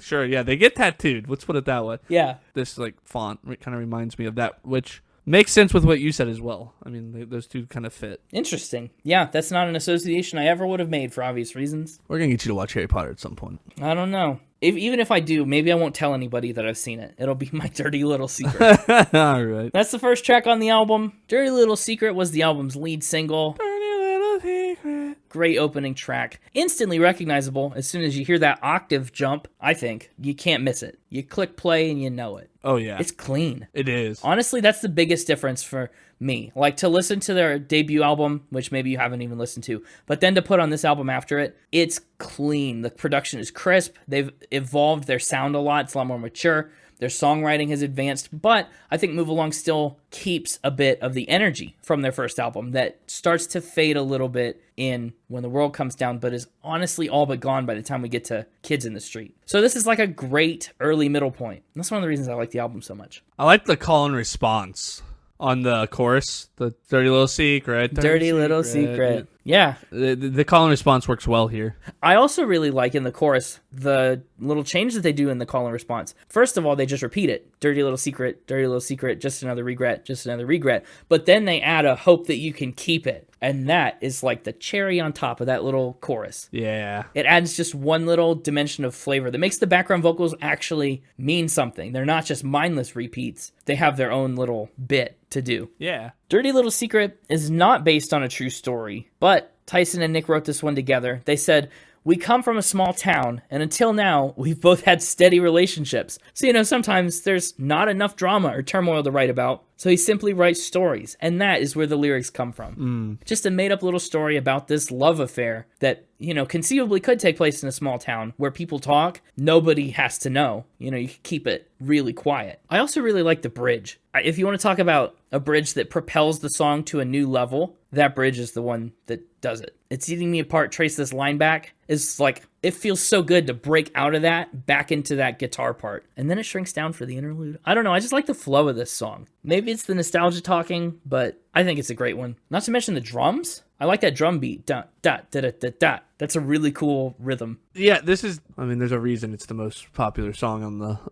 Sure, yeah, they get tattooed. Let's put it that way. Yeah. This like font kind of reminds me of that, which makes sense with what you said as well. I mean, those two kind of fit. Interesting. Yeah, that's not an association I ever would have made for obvious reasons. We're going to get you to watch Harry Potter at some point. I don't know. Even if I do, maybe I won't tell anybody that I've seen it. It'll be my dirty little secret. All right. That's the first track on the album. Dirty Little Secret was the album's lead single. Dirty Little Secret. Great opening track. Instantly recognizable as soon as you hear that octave jump, I think. You can't miss it. You click play and you know it. Oh, yeah. It's clean. It is. Honestly, that's the biggest difference for me. Like, to listen to their debut album, which maybe you haven't even listened to, but then to put on this album after it, it's clean. The production is crisp. They've evolved their sound a lot. It's a lot more mature. Their songwriting has advanced, but I think Move Along still keeps a bit of the energy from their first album that starts to fade a little bit in When the World Comes Down, but is honestly all but gone by the time we get to Kids in the Street. So this is like a great early middle point. That's one of the reasons I like the album so much. I like the call and response on the chorus, the Dirty Little Secret. Dirty Little Secret. Yeah. The call and response works well here. I also really like in the chorus the little change that they do in the call and response. First of all, they just repeat it. Dirty Little Secret, Dirty Little Secret, just another regret, just another regret. But then they add a hope that you can keep it. And that is like the cherry on top of that little chorus. Yeah. It adds just one little dimension of flavor that makes the background vocals actually mean something. They're not just mindless repeats. They have their own little bit to do. Yeah. Dirty Little Secret is not based on a true story, but Tyson and Nick wrote this one together. They said, "We come from a small town, and until now, we've both had steady relationships. So, sometimes there's not enough drama or turmoil to write about, so he simply writes stories, and that is where the lyrics come from. Just a made-up little story about this love affair that, conceivably could take place in a small town where people talk. Nobody has to know. You can keep it really quiet. I also really like the bridge. If you want to talk about a bridge that propels the song to a new level, that bridge is the one that does it. It's Eating Me Apart, Trace This Line Back. It's like, it feels so good to break out of that, back into that guitar part. And then it shrinks down for the interlude. I don't know, I just like the flow of this song. Maybe it's the nostalgia talking, but I think it's a great one. Not to mention the drums. I like that drum beat. Da, da, da, da, da, da. That's a really cool rhythm. Yeah, there's a reason it's the most popular song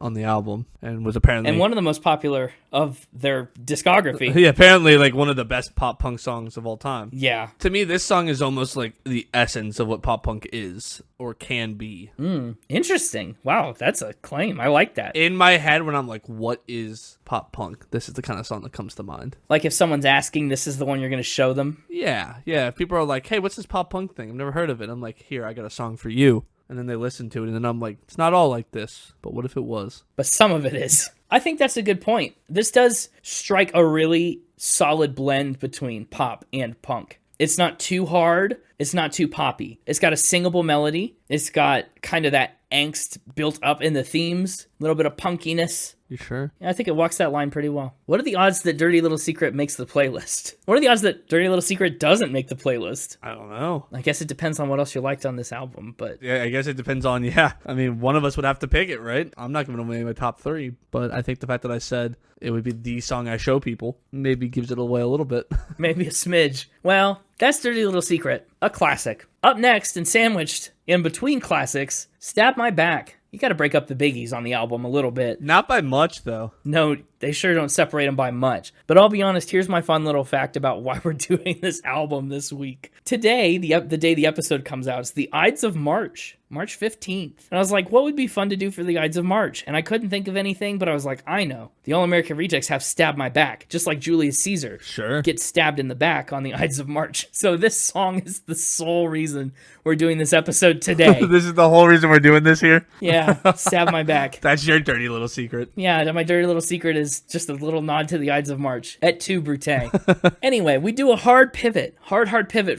on the album, and was apparently... And one of the most popular of their discography. Yeah, apparently like one of the best pop punk songs of all time. Yeah. To me, this song is almost like the essence of what pop punk is, or can be. Interesting. Wow, that's a claim. I like that. In my head, when I'm like, what is pop punk? This is the kind of song that comes to mind. Like if someone's asking, this is the one you're going to show them? Yeah. If people are like, hey, what's this pop punk thing? I've never heard of it. I'm like, here, I got a song for you. And then they listen to it, and then I'm like, it's not all like this, but what if it was? But some of it is. I think that's a good point. This does strike a really solid blend between pop and punk. It's not too hard. It's not too poppy. It's got a singable melody. It's got kind of that angst built up in the themes, a little bit of punkiness. You sure? Yeah, I think it walks that line pretty well. What are the odds that Dirty Little Secret makes the playlist? What are the odds that Dirty Little Secret doesn't make the playlist? I don't know. I guess it depends on what else you liked on this album, but... Yeah, I guess it depends on, I mean, one of us would have to pick it, right? I'm not giving away my top 3, but I think the fact that I said it would be the song I show people maybe gives it away a little bit. Maybe a smidge. Well, That's Dirty Little Secret, a classic. Up next and sandwiched in between classics, Stab My Back. You got to break up the biggies on the album a little bit. Not by much, though. No, they sure don't separate them by much. But I'll be honest, here's my fun little fact about why we're doing this album this week. Today, the day the episode comes out, it's the Ides of March, March 15th. And I was like, what would be fun to do for the Ides of March? And I couldn't think of anything, but I was like, I know. The All-American Rejects have Stab My Back, just like Julius Caesar. Sure. Gets stabbed in the back on the Ides of March. So this song is the sole reason we're doing this episode today. This is the whole reason we're doing this here? Yeah, Stab My Back. That's your dirty little secret. Yeah, my dirty little secret is just a little nod to the Ides of March. Et tu, Brute. Anyway, we do a hard pivot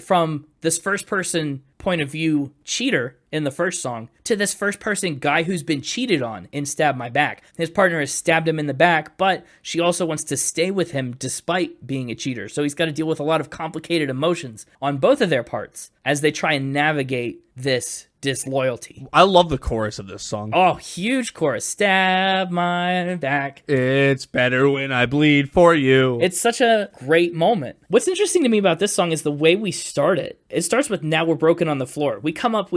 from this first-person point of view cheater in the first song to this first-person guy who's been cheated on in Stab My Back. His partner has stabbed him in the back, but she also wants to stay with him despite being a cheater. So he's got to deal with a lot of complicated emotions on both of their parts as they try and navigate this disloyalty. I love the chorus of this song. Oh, huge chorus. Stab my back. It's better when I bleed for you. It's such a great moment. What's interesting to me about this song is the way we start it. It starts with "Now We're Broken on the Floor." We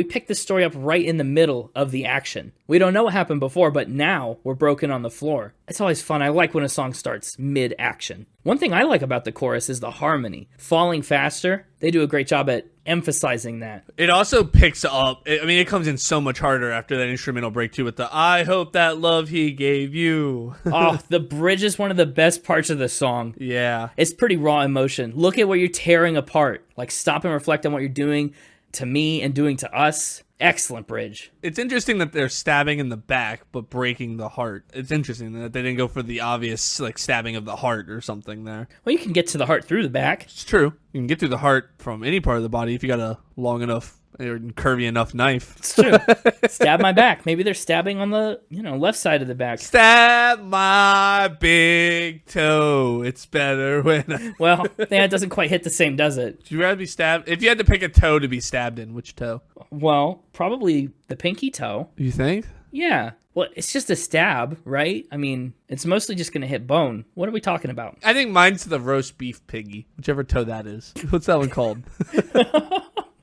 pick this story up right in the middle of the action. We don't know what happened before, but now we're broken on the floor. It's always fun. I like when a song starts mid-action. One thing I like about the chorus is the harmony. Falling faster, they do a great job at emphasizing that. It also picks up, it comes in so much harder after that instrumental break too with the "I hope that love he gave you." Oh, the bridge is one of the best parts of the song. Yeah. It's pretty raw emotion. Look at what you're tearing apart. Like, stop and reflect on what you're doing to me and doing to us. Excellent bridge. It's interesting that they're stabbing in the back but breaking the heart. It's interesting that they didn't go for the obvious like stabbing of the heart or something there. Well, you can get to the heart through the back. It's true. You can get through the heart from any part of the body if you got a long enough or curvy enough knife. It's true. Stab my back. Maybe they're stabbing on the left side of the back. Stab my big toe. It's better when Well, that doesn't quite hit the same, does it? Would you rather be stabbed? If you had to pick a toe to be stabbed in, which toe? Well, probably the pinky toe. You think? Yeah. Well, it's just a stab, right? I mean, it's mostly just going to hit bone. What are we talking about? I think mine's the roast beef piggy, whichever toe that is. What's that one called?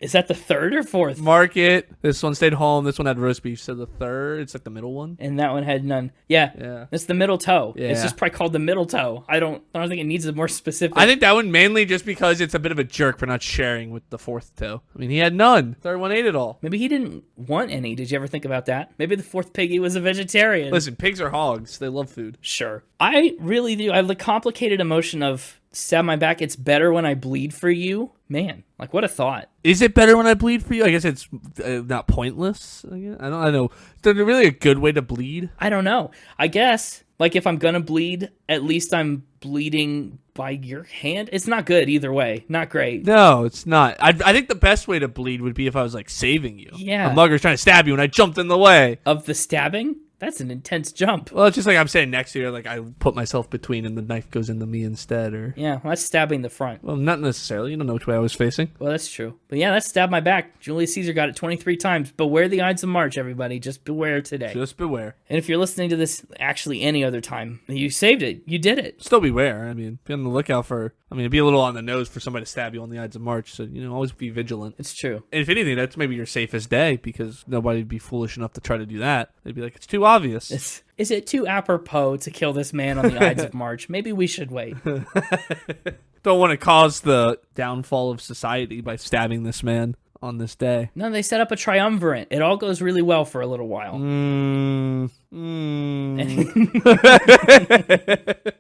Is that the third or fourth? Market. This one stayed home. This one had roast beef. So the third, it's like the middle one. And that one had none. Yeah. It's the middle toe. Yeah. It's just probably called the middle toe. I don't think it needs a more specific. I think that one mainly just because it's a bit of a jerk for not sharing with the fourth toe. I mean, he had none. Third one ate it all. Maybe he didn't want any. Did you ever think about that? Maybe the fourth piggy was a vegetarian. Listen, pigs are hogs. They love food. Sure. I really do. I have the complicated emotion of stab my back. It's better when I bleed for you. Man, like what a thought. Is it better when I bleed for you? I guess it's not pointless. I don't know. Is there really a good way to bleed? I don't know. I guess like if I'm gonna bleed, at least I'm bleeding by your hand. It's not good either way. Not great. No, it's not. I think the best way to bleed would be if I was like saving you. Yeah. A mugger's trying to stab you and I jumped in the way. Of the stabbing? That's an intense jump. Well, it's just like I'm standing next to you, like I put myself between and the knife goes into me instead, or... Yeah, well, that's stabbing the front. Well, not necessarily. You don't know which way I was facing. Well, that's true. But yeah, that's stab my back. Julius Caesar got it 23 times. Beware the Ides of March, everybody. Just beware today. Just beware. And if you're listening to this actually any other time, you saved it. You did it. Still beware. I mean, be on the lookout for... be a little on the nose for somebody to stab you on the Ides of March, so, always be vigilant. It's true. And if anything, that's maybe your safest day, because nobody'd be foolish enough to try to do that. They'd be like, it's too obvious. Is it too apropos to kill this man on the Ides of March? Maybe we should wait. Don't want to cause the downfall of society by stabbing this man on this day. No, they set up a triumvirate. It all goes really well for a little while.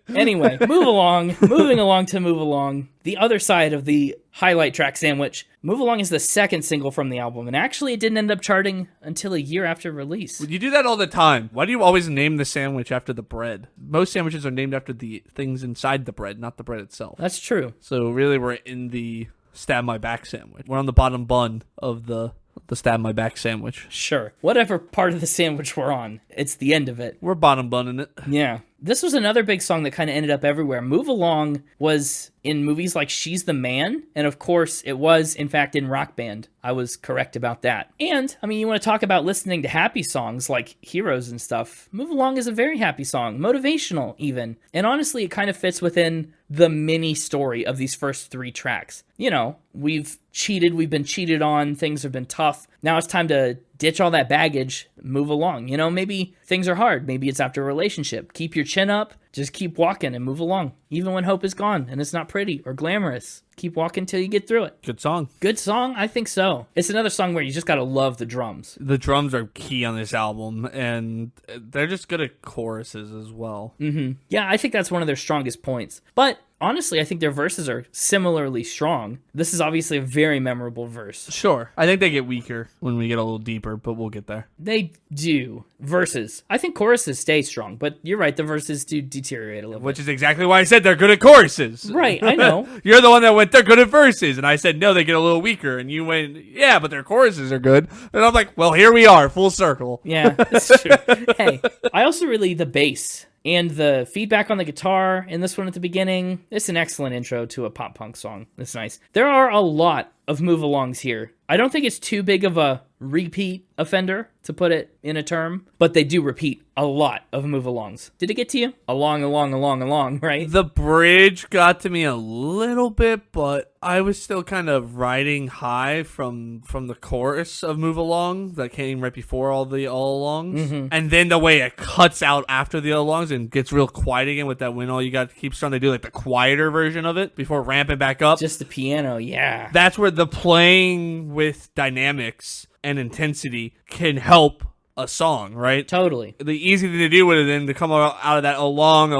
Anyway, moving along. The other side of the highlight track sandwich. Move Along is the second single from the album, and actually it didn't end up charting until a year after release. You do that all the time. Why do you always name the sandwich after the bread? Most sandwiches are named after the things inside the bread, not the bread itself. That's true. So really we're in the stab my back sandwich. We're on the bottom bun of the stab my back sandwich. Sure. Whatever part of the sandwich we're on, it's the end of it. We're bottom bunning it. Yeah. This was another big song that kind of ended up everywhere. Move Along was in movies like She's the Man, and of course it was, in fact, in Rock Band. I was correct about that. And, I mean, you want to talk about listening to happy songs like Heroes and stuff. Move Along is a very happy song, motivational even. And honestly, it kind of fits within the mini story of these first 3 tracks. You know, we've been cheated on, things have been tough. Now it's time to ditch all that baggage, move along. You know, maybe things are hard. Maybe it's after a relationship. Keep your chin up, just keep walking and move along. Even when hope is gone and it's not pretty or glamorous. Keep walking till you get through it. Good song. Good song? I think so. It's another song where you just gotta love the drums. The drums are key on this album, and they're just good at choruses as well. Mm-hmm. Yeah, I think that's one of their strongest points. But honestly, I think their verses are similarly strong. This is obviously a very memorable verse. Sure. I think they get weaker when we get a little deeper, but we'll get there. They do. Verses. I think choruses stay strong, but you're right, the verses do deteriorate a little Which bit. is exactly why I said they're good at choruses. Right, I know. You're the one that went, they're good at verses. And I said, no, they get a little weaker. And you went, yeah, but their choruses are good. And I'm like, well, here we are, full circle. Yeah, that's true. Hey, I also really the bass and the feedback on the guitar in this one at the beginning. It's an excellent intro to a pop punk song. It's nice. There are a lot of move alongs here. I don't think it's too big of a repeat offender, to put it in a term, but they do repeat a lot of move alongs. Did it get to you? Along, right? The bridge got to me a little bit, but I was still kind of riding high from the chorus of Move Along that came right before all alongs. Mm-hmm. And then the way it cuts out after the alongs and gets real quiet again with that when all you got to keep trying to do like the quieter version of it before ramping back up. Just the piano, yeah. That's where the playing with dynamics and intensity can help a song, right? Totally. The easy thing to do would have been to come out of that along,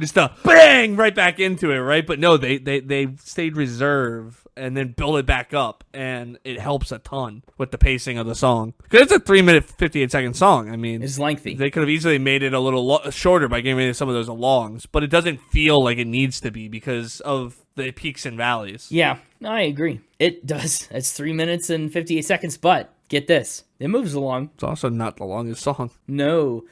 just to bang right back into it, right? But no, they stayed reserve and then build it back up, and it helps a ton with the pacing of the song. Because it's a 3-minute, 58-second song. I mean, It's lengthy. they could have easily made it a little shorter by getting rid of some of those alongs, but it doesn't feel like it needs to be because of the peaks and valleys. Yeah, I agree. It does. It's 3 minutes and 58 seconds, but get this. It moves along. It's also not the longest song. No.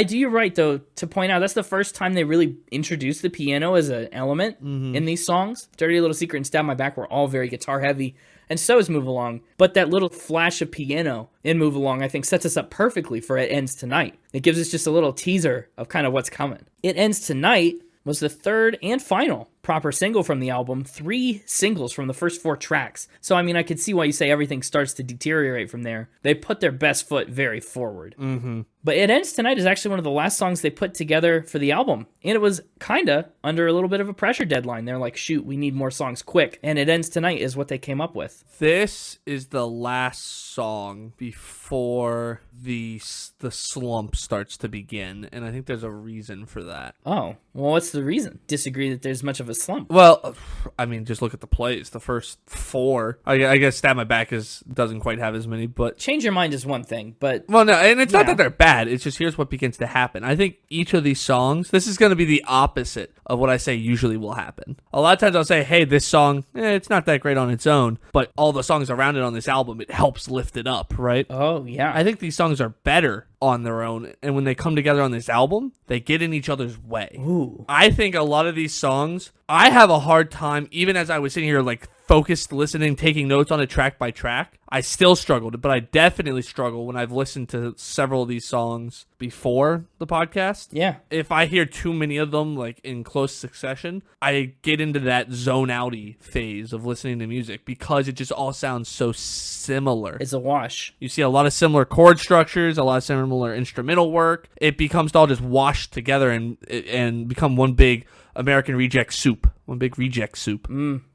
You're right, though, to point out that's the first time they really introduced the piano as an element in these songs. Dirty Little Secret and Stab My Back were all very guitar heavy, and so is Move Along. But that little flash of piano in Move Along, I think, sets us up perfectly for It Ends Tonight. It gives us just a little teaser of kind of what's coming. It Ends Tonight was the third and final proper single from the album, 3 singles from the first 4 tracks. So, I mean, I could see why you say everything starts to deteriorate from there. They put their best foot very forward. Mm-hmm. But It Ends Tonight is actually one of the last songs they put together for the album. And it was kinda under a little bit of a pressure deadline. They're like, shoot, we need more songs quick. And It Ends Tonight is what they came up with. This is the last song before the slump starts to begin, and I think there's a reason for that. Oh, well, what's the reason? Disagree that there's much of a slump. Well, I mean, just look at the plays. The first 4, I guess Stab My Back doesn't quite have as many, but... Change Your Mind is one thing, but... Well, no, and it's not Yeah. that they're bad. It's just here's what begins to happen. I think each of these songs, this is going to be the opposite of what I say usually will happen. A lot of times I'll say, hey, this song, it's not that great on its own, but all the songs around it on this album, it helps lift it up, right? Oh, yeah. I think these songs are better on their own, and when they come together on this album, they get in each other's way. Ooh. I think a lot of these songs, I have a hard time, even as I was sitting here like focused listening, taking notes on it track by track, I still struggled, but I definitely struggle when I've listened to several of these songs before the podcast. Yeah. If I hear too many of them like in close succession, I get into that zone outy phase of listening to music because it just all sounds so similar. It's a wash. You see a lot of similar chord structures, a lot of similar instrumental work. It becomes all just washed together and become one big American reject soup. One big reject soup.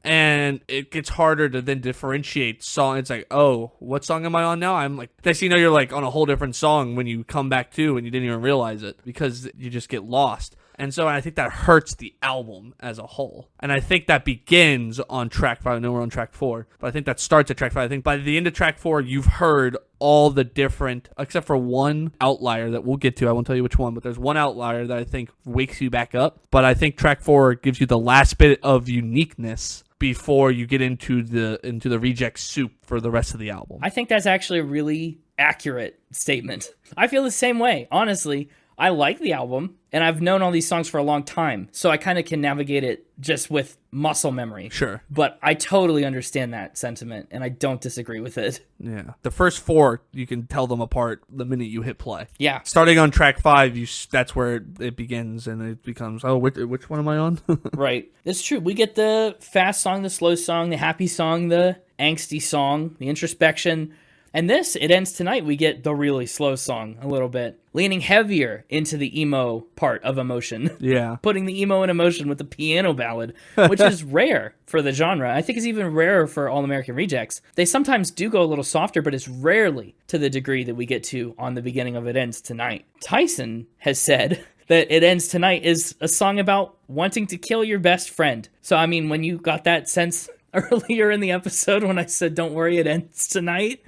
And it gets harder to then differentiate song. It's like, oh, what song am I on now? I'm like, next thing you know, you're like on a whole different song when you come back to and you didn't even realize it because you just get lost. And so I think that hurts the album as a whole. And I think that begins on track 5. I know we're on track 4, but I think that starts at track 5. I think by the end of track 4, you've heard all the different, except for one outlier that we'll get to. I won't tell you which one, but there's one outlier that I think wakes you back up. But I think track 4 gives you the last bit of uniqueness before you get into the reject soup for the rest of the album. I think that's actually a really accurate statement. I feel the same way, honestly. I like the album, and I've known all these songs for a long time, so I kind of can navigate it just with muscle memory. Sure. But I totally understand that sentiment, and I don't disagree with it. Yeah. The first 4, you can tell them apart the minute you hit play. Yeah. Starting on track 5, that's where it begins, and it becomes, oh, which one am I on? Right. It's true. We get the fast song, the slow song, the happy song, the angsty song, the introspection. And this, It Ends Tonight, we get the really slow song a little bit, leaning heavier into the emo part of emotion. Yeah. Putting the emo in emotion with the piano ballad, which is rare for the genre. I think it's even rarer for All American Rejects. They sometimes do go a little softer, but it's rarely to the degree that we get to on the beginning of It Ends Tonight. Tyson has said that It Ends Tonight is a song about wanting to kill your best friend. So, I mean, when you got that sense earlier in the episode when I said, don't worry, it ends tonight,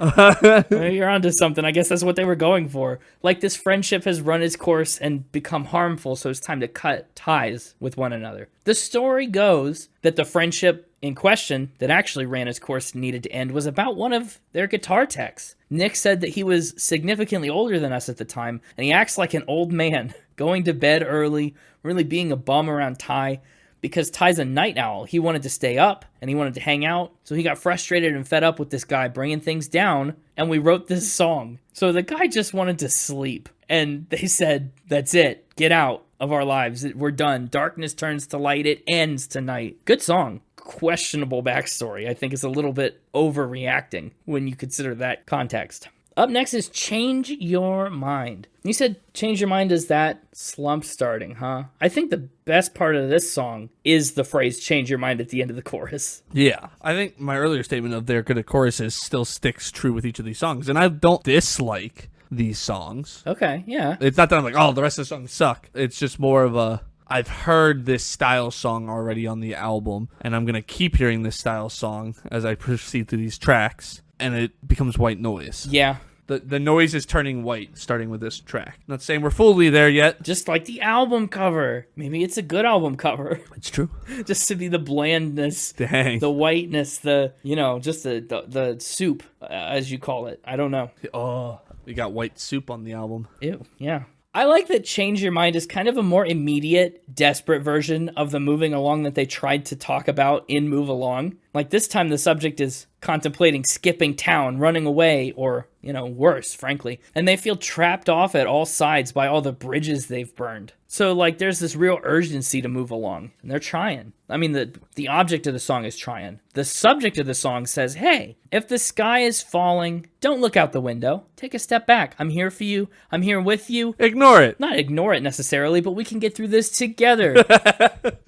you're onto something. I guess that's what they were going for. Like, this friendship has run its course and become harmful, so it's time to cut ties with one another. The story goes that the friendship in question that actually ran its course and needed to end was about one of their guitar techs. Nick said that he was significantly older than us at the time, and he acts like an old man, going to bed early, really being a bum around Ty. Because Ty's a night owl, he wanted to stay up and he wanted to hang out. So he got frustrated and fed up with this guy bringing things down, and we wrote this song. So the guy just wanted to sleep. And they said, that's it. Get out of our lives. We're done. Darkness turns to light. It ends tonight. Good song. Questionable backstory. I think it's a little bit overreacting when you consider that context. Up next is Change Your Mind. You said change your mind is that slump starting, huh? I think the best part of this song is the phrase change your mind at the end of the chorus. Yeah. I think my earlier statement of they're good at choruses still sticks true with each of these songs. And I don't dislike these songs. Okay, yeah. It's not that I'm like, oh, the rest of the songs suck. It's just more of a, I've heard this style song already on the album, and I'm going to keep hearing this style song as I proceed through these tracks. And it becomes white noise. Yeah. The noise is turning white, starting with this track. Not saying we're fully there yet. Just like the album cover. Maybe it's a good album cover. It's true. Just to be the blandness, Dang. the whiteness, just the soup, as you call it. I don't know. Oh, we got white soup on the album. Ew, yeah. I like that Change Your Mind is kind of a more immediate, desperate version of the moving along that they tried to talk about in Move Along. Like, this time the subject is contemplating skipping town, running away, or, worse, frankly. And they feel trapped off at all sides by all the bridges they've burned. So, like, there's this real urgency to move along, and they're trying. I mean, the object of the song is trying. The subject of the song says, hey, if the sky is falling, don't look out the window. Take a step back. I'm here for you. I'm here with you. Ignore it. Not ignore it necessarily, but we can get through this together.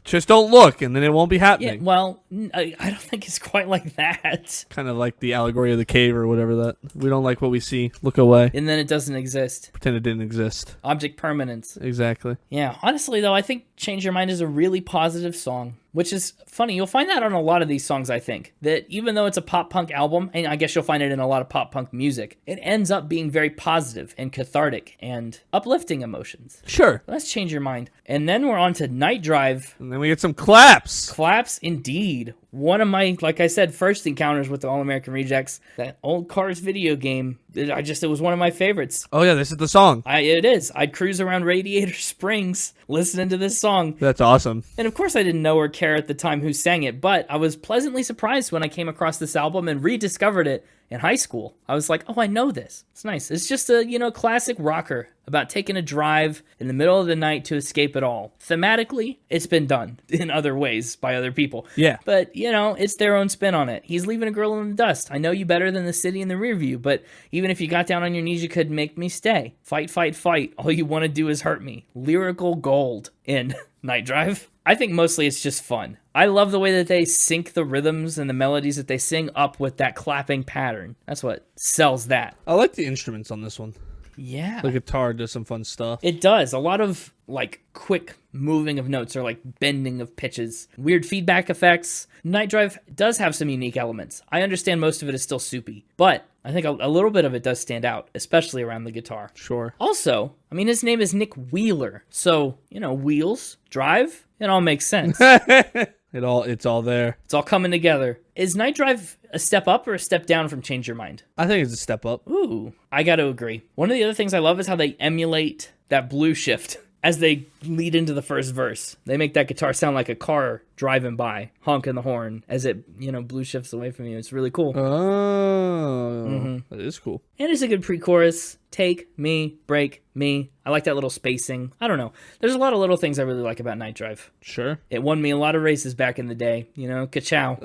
Just don't look, and then it won't be Yeah, happening. well, I don't think it's quite like that. Kind of like the allegory of the cave or whatever that. We don't like what we see. Look away. And then it doesn't exist. Pretend it didn't exist. Object permanence. Exactly. Yeah, honestly, though, I think Change Your Mind is a really positive song, which is funny. You'll find that on a lot of these songs, I think, that even though it's a pop-punk album, and I guess you'll find it in a lot of pop-punk music, it ends up being very positive and cathartic and uplifting emotions. Sure. Let's Change Your Mind. And then we're on to Night Drive. And then we get some claps. Claps, indeed. One of my, like I said, first encounters with the All American Rejects, that old Cars video game, it was one of my favorites. Oh, yeah, this is the song. It is. I'd cruise around Radiator Springs listening to this song. That's awesome. And of course I didn't know or care at the time who sang it, but I was pleasantly surprised when I came across this album and rediscovered it in high school. I was like, oh, I know this. It's nice. It's just a, classic rocker about taking a drive in the middle of the night to escape it all. Thematically, it's been done in other ways by other people. Yeah. But, it's their own spin on it. He's leaving a girl in the dust. I know you better than the city in the rear view, but even if you got down on your knees, you could make me stay. Fight, fight, fight. All you want to do is hurt me. Lyrical gold in Night Drive. I think mostly it's just fun. I love the way that they sync the rhythms and the melodies that they sing up with that clapping pattern. That's what sells that. I like the instruments on this one. Yeah. The guitar does some fun stuff. It does. A lot of, quick moving of notes or, bending of pitches. Weird feedback effects. Night Drive does have some unique elements. I understand most of it is still soupy, but I think a little bit of it does stand out, especially around the guitar. Sure. Also, his name is Nick Wheeler, so, wheels, drive, it all makes sense. It's all there. It's all coming together. Is Night Drive a step up or a step down from Change Your Mind? I think it's a step up. Ooh, I got to agree. One of the other things I love is how they emulate that blue shift as they lead into the first verse. They make that guitar sound like a car driving by, honking the horn as it, blue shifts away from you. It's really cool. Oh, that is cool. And it's a good pre-chorus. Take me, break me. I like that little spacing. I don't know. There's a lot of little things I really like about Night Drive. Sure. It won me a lot of races back in the day, ka-chow.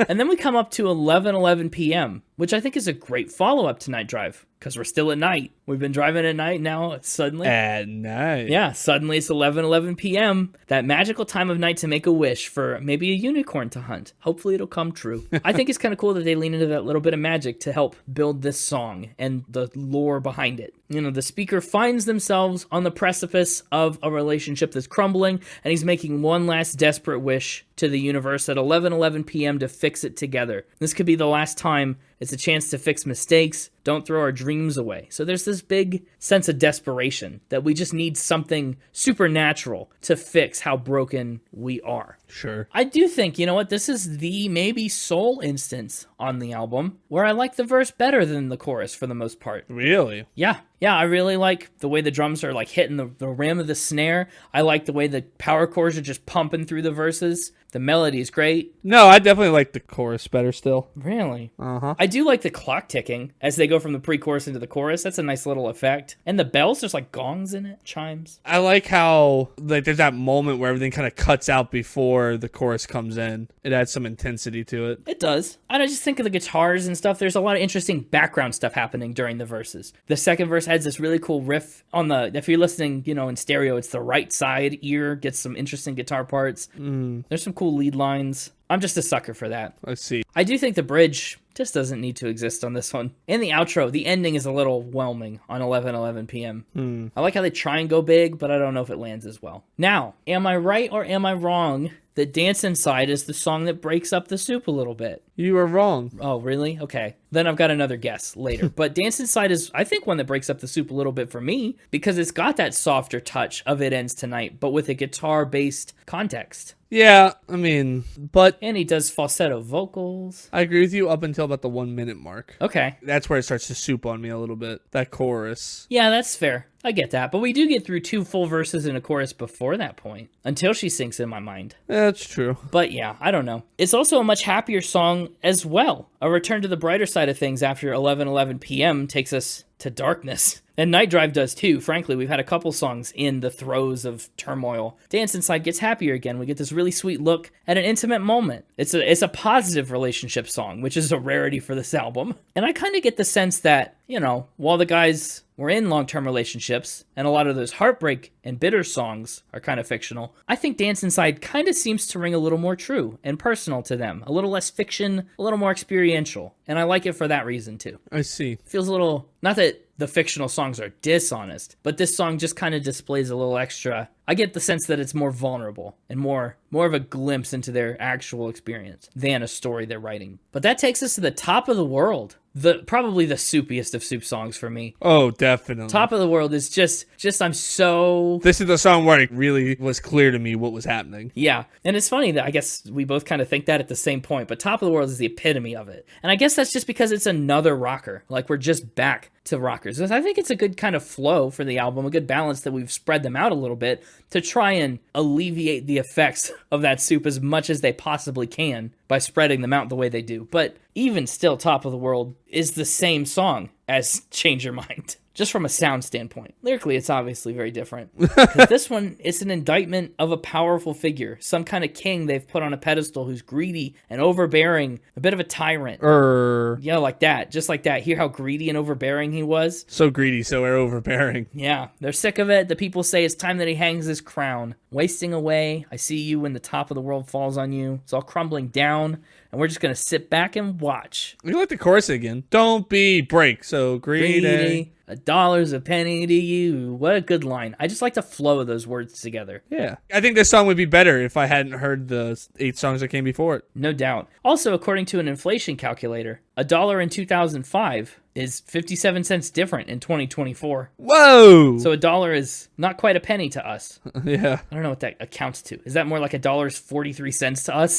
And then we come up to 11:11 p.m., which I think is a great follow-up to Night Drive, because we're still at night. We've been driving at night, now it's suddenly... At night. Yeah, suddenly it's 11:11 p.m., that magical time of night to make a wish for maybe a unicorn to hunt. Hopefully it'll come true. I think it's kind of cool that they lean into that little bit of magic to help build this song and the lore behind it. The speaker finds themselves on the precipice of a relationship that's crumbling, and he's making one last desperate wish to the universe at 11:11 p.m. to fix it together. This could be the last time. It's a chance to fix mistakes. Don't throw our dreams away. So there's this big sense of desperation that we just need something supernatural to fix how broken we are. Sure. I do think, this is the maybe sole instance on the album where I like the verse better than the chorus for the most part. Really? Yeah, I really like the way the drums are like hitting the rim of the snare. I like the way the power chords are just pumping through the verses. The melody is great. No, I definitely like the chorus better still. Really? Uh-huh. I do like the clock ticking as they go from the pre-chorus into the chorus. That's a nice little effect. And the bells, there's like gongs in it, chimes. I like how there's that moment where everything kind of cuts out before the chorus comes in. It adds some intensity to it. It does. I just think of the guitars and stuff. There's a lot of interesting background stuff happening during the verses. The second verse adds this really cool riff on if you're listening, in stereo, it's the right side ear, gets some interesting guitar parts. There's some cool lead lines. I'm just a sucker for that. Let's see. I do think the bridge just doesn't need to exist on this one. And the outro, the ending is a little whelming on 11:11 p.m. I like how they try and go big, but I don't know if it lands as well. Now, am I right or am I wrong that Dance Inside is the song that breaks up the soup a little bit? You are wrong. Oh, really? Okay. Then I've got another guess later. But Dance Inside is, I think, one that breaks up the soup a little bit for me because it's got that softer touch of It Ends Tonight, but with a guitar-based context. Yeah, but... And he does falsetto vocals. I agree with you up until about the 1 minute mark. Okay. That's where it starts to soup on me a little bit. That chorus. Yeah, that's fair. I get that. But we do get through 2 full verses and a chorus before that point, until she sinks in my mind. That's true. But yeah, I don't know. It's also a much happier song as well. A return to the brighter side of things after 11:11 p.m. takes us to darkness. And Night Drive does too. Frankly, we've had a couple songs in the throes of turmoil. Dance Inside gets happier again. We get this really sweet look at an intimate moment. It's a positive relationship song, which is a rarity for this album. And I kind of get the sense that, while the guys were in long-term relationships, and a lot of those heartbreak and bitter songs are kind of fictional, I think Dance Inside kind of seems to ring a little more true and personal to them. A little less fiction, a little more experiential. And I like it for that reason too. I see. Feels a little, not that the fictional songs are dishonest, but this song just kind of displays a little extra. I get the sense that it's more vulnerable and more of a glimpse into their actual experience than a story they're writing. But that takes us to the Top of the World. Probably the soupiest of soup songs for me. Oh, definitely. Top of the World is just I'm so... This is the song where it really was clear to me what was happening. Yeah, and it's funny that I guess we both kind of think that at the same point, but Top of the World is the epitome of it. And I guess that's just because it's another rocker. Like, we're just back to rockers. I think it's a good kind of flow for the album, a good balance that we've spread them out a little bit to try and alleviate the effects of that soup as much as they possibly can by spreading them out the way they do. But even still, Top of the World is the same song as Change Your Mind, just from a sound standpoint. Lyrically, it's obviously very different. Because this one, it's an indictment of a powerful figure, some kind of king they've put on a pedestal who's greedy and overbearing, a bit of a tyrant. Yeah, like that, just like that. Hear how greedy and overbearing he was? So greedy, so overbearing. Yeah, they're sick of it. The people say it's time that he hangs his crown. Wasting away, I see you when the top of the world falls on you. It's all crumbling down, and we're just going to sit back and watch. You like the chorus again. Don't be break, so greedy. $1's a penny to you. What a good line. I just like the flow of those words together. Yeah. I think this song would be better if I hadn't heard the 8 songs that came before it. No doubt. Also, according to an inflation calculator, $1 in 2005 is 57 cents different in 2024. Whoa! So $1 is not quite a penny to us. Yeah. I don't know what that accounts to. Is that more like $1.43 to us?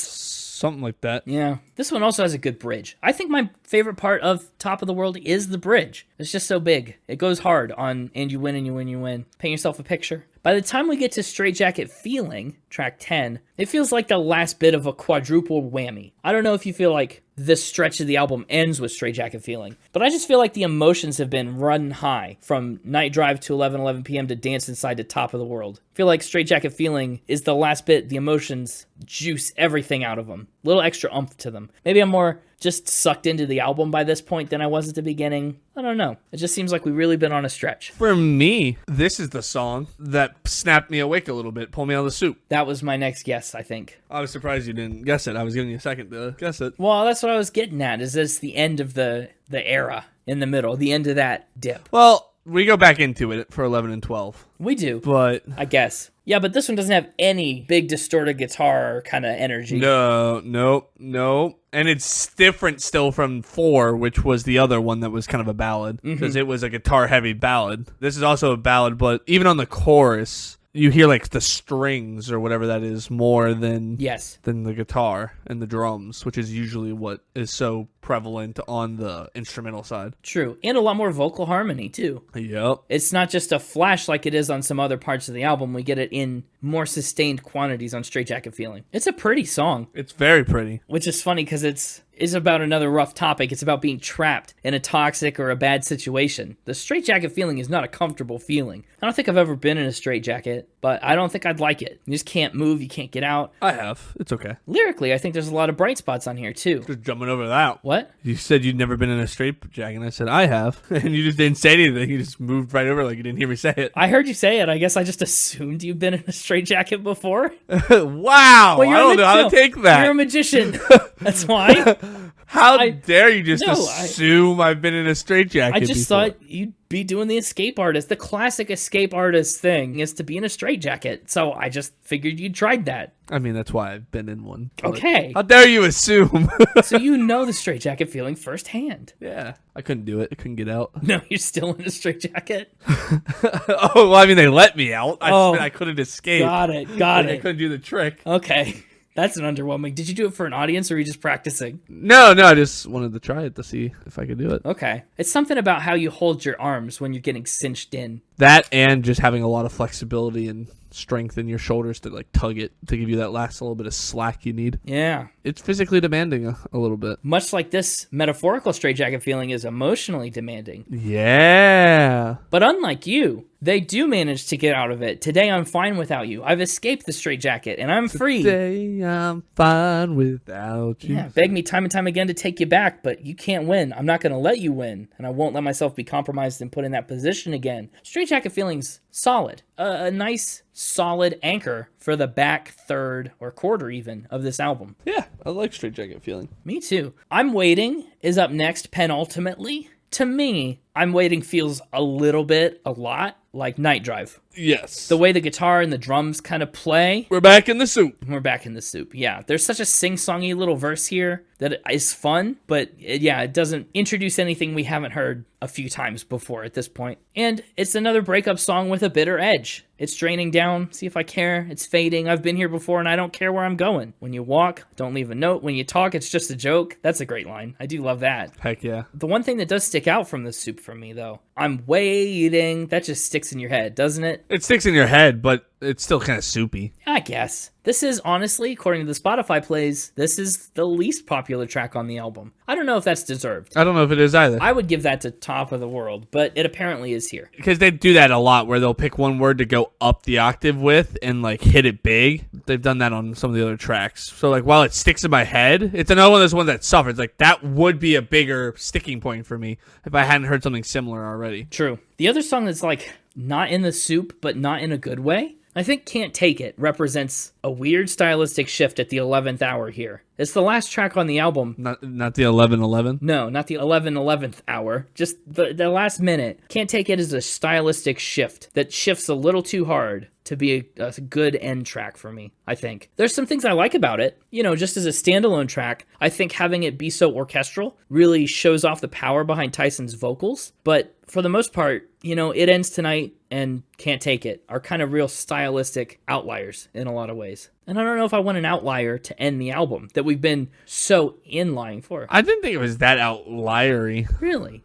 Something like that. Yeah. This one also has a good bridge. I think my favorite part of Top of the World is the bridge. It's just so big. It goes hard on And You Win and You Win, You Win. Paint yourself a picture. By the time we get to Straightjacket Feeling, track 10, it feels like the last bit of a quadruple whammy. I don't know if you feel like this stretch of the album ends with Straightjacket Feeling, but I just feel like the emotions have been run high from Night Drive to 11:11 p.m. to Dance Inside to Top of the World. I feel like Straightjacket Feeling is the last bit. The emotions juice everything out of them. A little extra oomph to them. Maybe I'm more just sucked into the album by this point than I was at the beginning. I don't know. It just seems like we've really been on a stretch. For me, this is the song that snapped me awake a little bit, pulled me out of the soup. That was my next guess, I think. I was surprised you didn't guess it. I was giving you a second to guess it. Well, that's what I was getting at, is this the end of the era in the middle, the end of that dip. Well, we go back into it for 11 and 12. We do. But I guess. Yeah, but this one doesn't have any big distorted guitar kind of energy. No. And it's different still from 4, which was the other one that was kind of a ballad. Because it was a guitar-heavy ballad. This is also a ballad, but even on the chorus, you hear like the strings or whatever that is more than the guitar and the drums, which is usually what is so prevalent on the instrumental side. True. And a lot more vocal harmony, too. Yep. It's not just a flash like it is on some other parts of the album. We get it in more sustained quantities on Straightjacket Feeling. It's a pretty song. It's very pretty. Which is funny because it's about another rough topic. It's about being trapped in a toxic or a bad situation. The straitjacket feeling is not a comfortable feeling. I don't think I've ever been in a straitjacket, but I don't think I'd like it. You just can't move. You can't get out. I have. It's okay. Lyrically, I think there's a lot of bright spots on here, too. Just jumping over that. What? You said you'd never been in a straitjacket, and I said, I have. And you just didn't say anything. You just moved right over like you didn't hear me say it. I heard you say it. I guess I just assumed you've been in a straitjacket before. Wow. Well, I don't know how to take that. You're a magician. That's why. How dare you just assume I've been in a straitjacket I just before. thought you'd be doing the escape artist. The classic escape artist thing is to be in a straitjacket. So I just figured you'd tried that. I mean, that's why I've been in one. Okay. How dare you assume? So you know the straitjacket feeling firsthand. Yeah. I couldn't do it. I couldn't get out. No, you're still in a straitjacket? Oh, well, I mean, they let me out. I couldn't escape. Got it. I couldn't do the trick. Okay. That's an underwhelming. Did you do it for an audience or were you just practicing? No, I just wanted to try it to see if I could do it. Okay. It's something about how you hold your arms when you're getting cinched in. That and just having a lot of flexibility and strength in your shoulders to like tug it to give you that last little bit of slack you need. Yeah. It's physically demanding a little bit. Much like this metaphorical straitjacket feeling is emotionally demanding. Yeah. But unlike you, they do manage to get out of it. Today I'm fine without you. I've escaped the straitjacket and I'm free. Today I'm fine without you. Yeah, beg me time and time again to take you back, but you can't win. I'm not going to let you win, and I won't let myself be compromised and put in that position again. Straitjacket feeling's solid. A nice, solid anchor for the back third or quarter even of this album. Yeah, I like Straightjacket Feeling. Me too. I'm Waiting is up next penultimately. To me, I'm Waiting feels a lot like Night Drive. Yes. The way the guitar and the drums kind of play. We're back in the soup. We're back in the soup, yeah. There's such a sing-songy little verse here that is fun, but it doesn't introduce anything we haven't heard a few times before at this point. And it's another breakup song with a bitter edge. It's draining down, see if I care, it's fading, I've been here before and I don't care where I'm going. When you walk, don't leave a note. When you talk, it's just a joke. That's a great line. I do love that. Heck yeah. The one thing that does stick out from this soup for me, though, I'm waiting. That just sticks in your head, doesn't it? It sticks in your head, but it's still kind of soupy. I guess. This is, honestly, according to the Spotify plays, this is the least popular track on the album. I don't know if that's deserved. I don't know if it is either. I would give that to Top of the World, but it apparently is here. Because they do that a lot, where they'll pick one word to go up the octave with and, like, hit it big. They've done that on some of the other tracks. So, like, while it sticks in my head, it's another one of those ones that suffers. Like, that would be a bigger sticking point for me if I hadn't heard something similar already. True. The other song that's, like, not in the soup, but not in a good way, I think Can't Take It represents a weird stylistic shift at the 11th hour here. It's the last track on the album. Not the 11:11? No, not the 11th hour. Just the last minute. Can't Take It is a stylistic shift that shifts a little too hard to be a good end track for me, I think. There's some things I like about it. You know, just as a standalone track, I think having it be so orchestral really shows off the power behind Tyson's vocals. But for the most part, It Ends Tonight and Can't Take It are kind of real stylistic outliers in a lot of ways. And I don't know if I want an outlier to end the album that we've been so inline for. I didn't think it was that outliery. Really?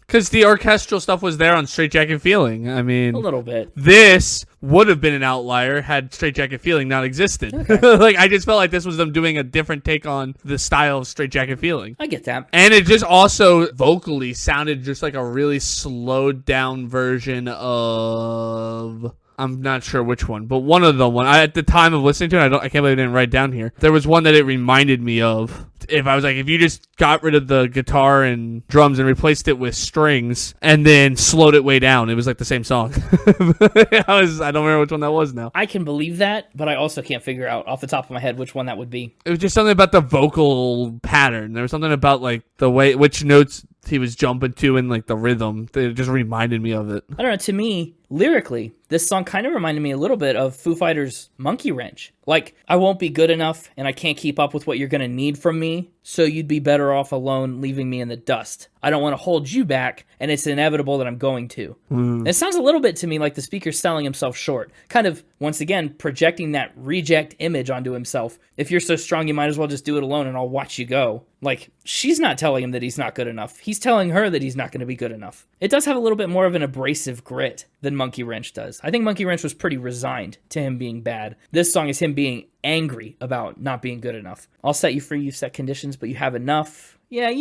Because the orchestral stuff was there on Straightjacket Feeling. I mean, a little bit. This would have been an outlier had Straightjacket Feeling not existed. Okay. I just felt like this was them doing a different take on the style of Straightjacket Feeling. I get that. And it just also vocally sounded just like a really slowed down version of... I'm not sure which one, but one of the one. At the time of listening to it, I can't believe I didn't write down here. There was one that it reminded me of. If you just got rid of the guitar and drums and replaced it with strings and then slowed it way down, it was like the same song. I don't remember which one that was now. I can believe that, but I also can't figure out off the top of my head which one that would be. It was just something about the vocal pattern. There was something about like the way, which notes he was jumping to and like the rhythm. It just reminded me of it. I don't know. To me, lyrically, this song kind of reminded me a little bit of Foo Fighters' Monkey Wrench. Like, I won't be good enough and I can't keep up with what you're going to need from me, so you'd be better off alone leaving me in the dust. I don't want to hold you back, and it's inevitable that I'm going to. It sounds a little bit to me like the speaker's selling himself short. Kind of, once again, projecting that reject image onto himself. If you're so strong, you might as well just do it alone and I'll watch you go. Like, she's not telling him that he's not good enough. He's telling her that he's not going to be good enough. It does have a little bit more of an abrasive grit than Monkey Wrench does. I think Monkey Wrench was pretty resigned to him being bad. This song is him being angry about not being good enough. I'll set you free, you set conditions, but you have enough. Yeah,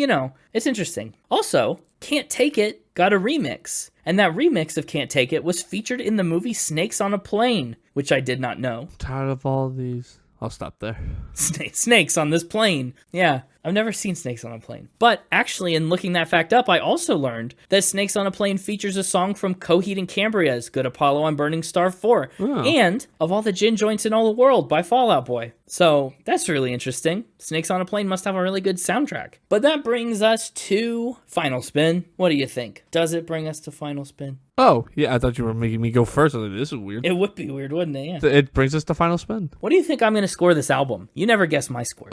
it's interesting. Also, Can't Take It got a remix. And that remix of Can't Take It was featured in the movie Snakes on a Plane, which I did not know. Tired of all these. I'll stop there. Snakes on this plane. Yeah, I've never seen Snakes on a Plane. But actually, in looking that fact up, I also learned that Snakes on a Plane features a song from Coheed and Cambria's Good Apollo on Burning Star 4, and Of All the Gin Joints in All the World by Fall Out Boy. So that's really interesting. Snakes on a Plane must have a really good soundtrack. But that brings us to Final Spin. What do you think? Does it bring us to Final Spin? Oh, yeah, I thought you were making me go first. I was like, this is weird. It would be weird, wouldn't it? Yeah. It brings us to Final Spin. What do you think I'm going to score this album? You never guess my score.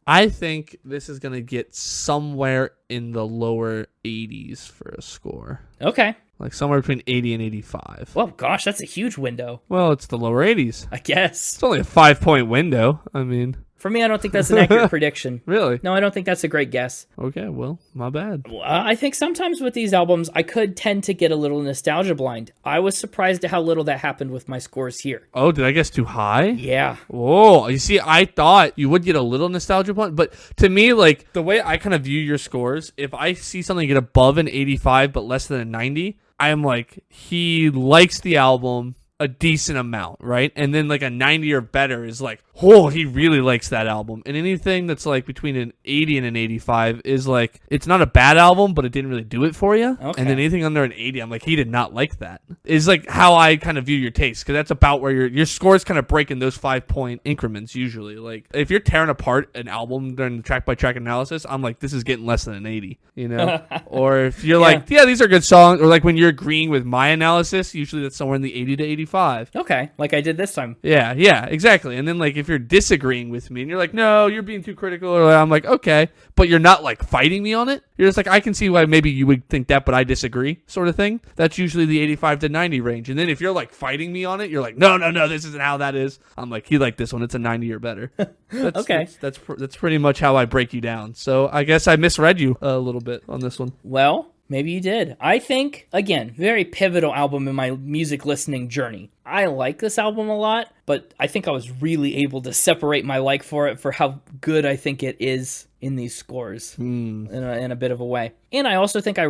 I think this is going to get somewhere in the lower 80s for a score. Okay. Like somewhere between 80 and 85. Well, gosh, that's a huge window. Well, it's the lower 80s. I guess. It's only a 5-point window. I mean... For me, I don't think that's an accurate prediction. Really? No, I don't think that's a great guess. Okay, well, my bad. I think sometimes with these albums, I could tend to get a little nostalgia blind. I was surprised at how little that happened with my scores here. Oh, did I guess too high? Yeah. Oh, you see, I thought you would get a little nostalgia blind, but to me, like, the way I kind of view your scores, if I see something get above an 85 but less than a 90, I am like, he likes the album a decent amount, right? And then like a 90 or better is like, oh, he really likes that album. And anything that's like between an 80 and an 85 is like, it's not a bad album, but it didn't really do it for you. Okay. And then anything under an 80, I'm like, he did not like that. Is like how I kind of view your taste, because that's about where your scores kind of break in those 5-point increments usually. Like if you're tearing apart an album during the track by track analysis, I'm like, this is getting less than an 80, you know? Or if you're like, yeah, these are good songs, or like when you're agreeing with my analysis, usually that's somewhere in the 80 to 85. Okay, like I did this time. Yeah, exactly. And then like if you're disagreeing with me and you're like, no, you're being too critical, or I'm like, okay, but you're not like fighting me on it. You're just like, I can see why maybe you would think that, but I disagree, sort of thing. That's usually the 85 to 90 range. And then if you're like fighting me on it, you're like, no, this isn't how that is. I'm like, he liked this one. It's a 90 or better. Okay. That's pretty much how I break you down. So I guess I misread you a little bit on this one. Well, maybe you did. I think, again, very pivotal album in my music listening journey. I like this album a lot, but I think I was really able to separate my like for it for how good I think it is in these scores in a bit of a way. And I also think I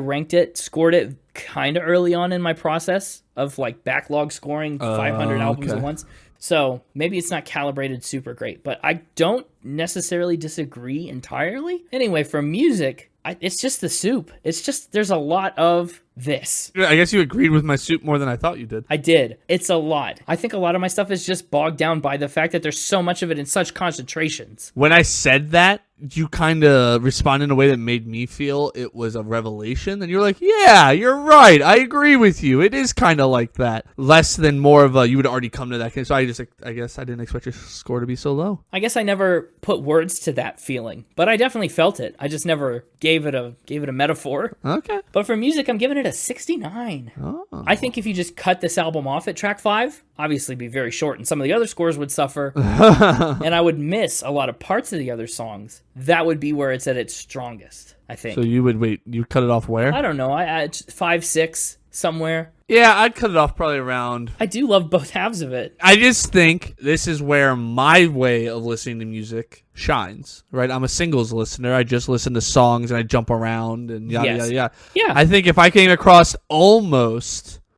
scored it kind of early on in my process of like backlog scoring 500 albums at once. So maybe it's not calibrated super great, but I don't necessarily disagree entirely. Anyway, for music, it's just the soup. It's just, there's a lot of this. I guess you agreed with my soup more than I thought you did. I did. It's a lot. I think a lot of my stuff is just bogged down by the fact that there's so much of it in such concentrations. When I said that, you kind of responded in a way that made me feel it was a revelation. And you're like, yeah, you're right. I agree with you. It is kind of like that. Less than more of a, you would already come to that. So I guess I didn't expect your score to be so low. I guess I never put words to that feeling, but I definitely felt it. I just never gave it a metaphor. Okay. But for music, I'm giving it a 69. Oh. I think if you just cut this album off at track 5, obviously it'd be very short, and some of the other scores would suffer, and I would miss a lot of parts of the other songs. That would be where it's at its strongest, I think. So you cut it off where? I don't know. I 5, 6, somewhere. Yeah, I'd cut it off probably around. I do love both halves of it. I just think this is where my way of listening to music shines, right? I'm a singles listener. I just listen to songs and I jump around and yada, yada, yada. Yeah. I think if I came across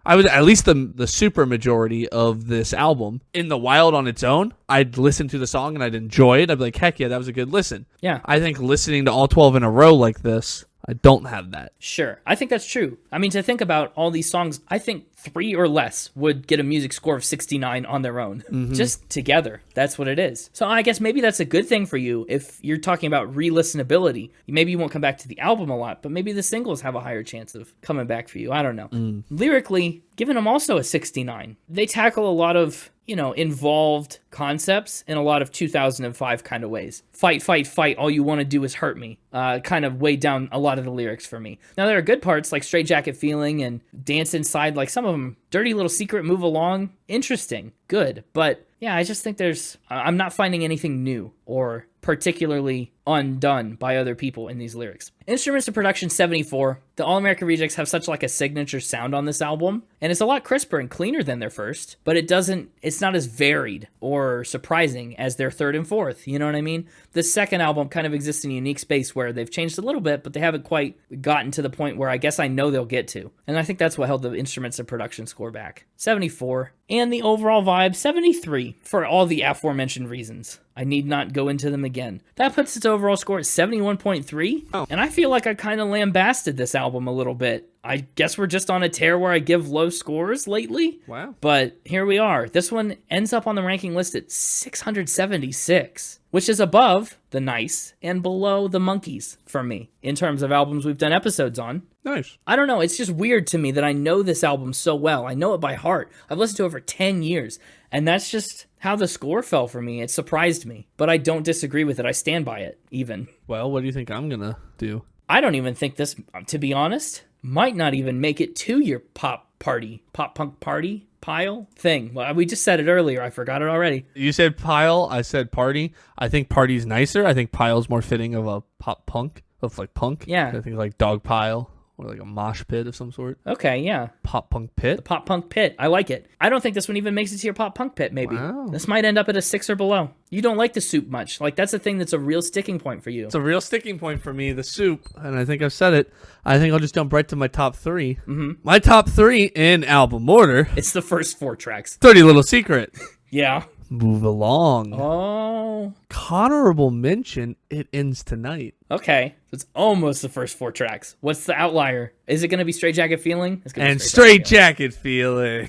I would at least the super majority of this album in the wild on its own, I'd listen to the song and I'd enjoy it. I'd be like, heck yeah, that was a good listen. Yeah. I think listening to all 12 in a row like this, I don't have that. Sure. I think that's true. I mean, to think about all these songs, I think 3 or less would get a music score of 69 on their own. Mm-hmm. Just together. That's what it is. So I guess maybe that's a good thing for you if you're talking about re-listenability. Maybe you won't come back to the album a lot, but maybe the singles have a higher chance of coming back for you. I don't know. Lyrically, giving them also a 69. They tackle a lot of, involved concepts in a lot of 2005 kind of ways. Fight, fight, fight. All you want to do is hurt me. Kind of weighed down a lot of the lyrics for me. Now, there are good parts like Straightjacket Feeling and Dance Inside. Like some of them, Dirty Little Secret, Move Along. Interesting. Good. But yeah, I just think I'm not finding anything new or particularly undone by other people in these lyrics. Instruments and production, 74. The All American Rejects have such like a signature sound on this album, and it's a lot crisper and cleaner than their first, but it's not as varied or surprising as their third and fourth, you know what I mean? The second album kind of exists in a unique space where they've changed a little bit, but they haven't quite gotten to the point where I guess I know they'll get to. And I think that's what held the instruments and production score back. 74. And the overall vibe, 73, for all the aforementioned reasons. I need not go into them again. That puts its overall score at 71.3. Oh. And I feel like I kind of lambasted this album a little bit. I guess we're just on a tear where I give low scores lately. Wow. But here we are. This one ends up on the ranking list at 676, which is above the Nice and below the Monkees for me in terms of albums we've done episodes on. Nice. I don't know. It's just weird to me that I know this album so well. I know it by heart. I've listened to it for 10 years. And that's just how the score fell for me. It surprised me. But I don't disagree with it. I stand by it, even. Well, what do you think I'm going to do? I don't even think this, to be honest, might not even make it to your pop punk party pile thing. Well, we just said it earlier. I forgot it already. You said pile. I said party. I think party's nicer. I think pile's more fitting of a pop punk, of like punk. Yeah. I think like dog pile. Or like a mosh pit of some sort. Okay, yeah. Pop punk pit? The pop punk pit. I like it. I don't think this one even makes it to your pop punk pit, maybe. Wow. This might end up at a 6 or below. You don't like the soup much. Like, that's a thing that's a real sticking point for you. It's a real sticking point for me, the soup. And I think I've said it. I think I'll just jump right to my top 3. Mm-hmm. My top 3 in album order. It's the first 4 tracks. Dirty Little Secret. Yeah. Move Along. Oh. Honorable mention, It Ends Tonight. Okay. So it's almost the first 4 tracks. What's the outlier? Is it going to be Straightjacket Feeling? It's gonna and be Straightjacket Feeling.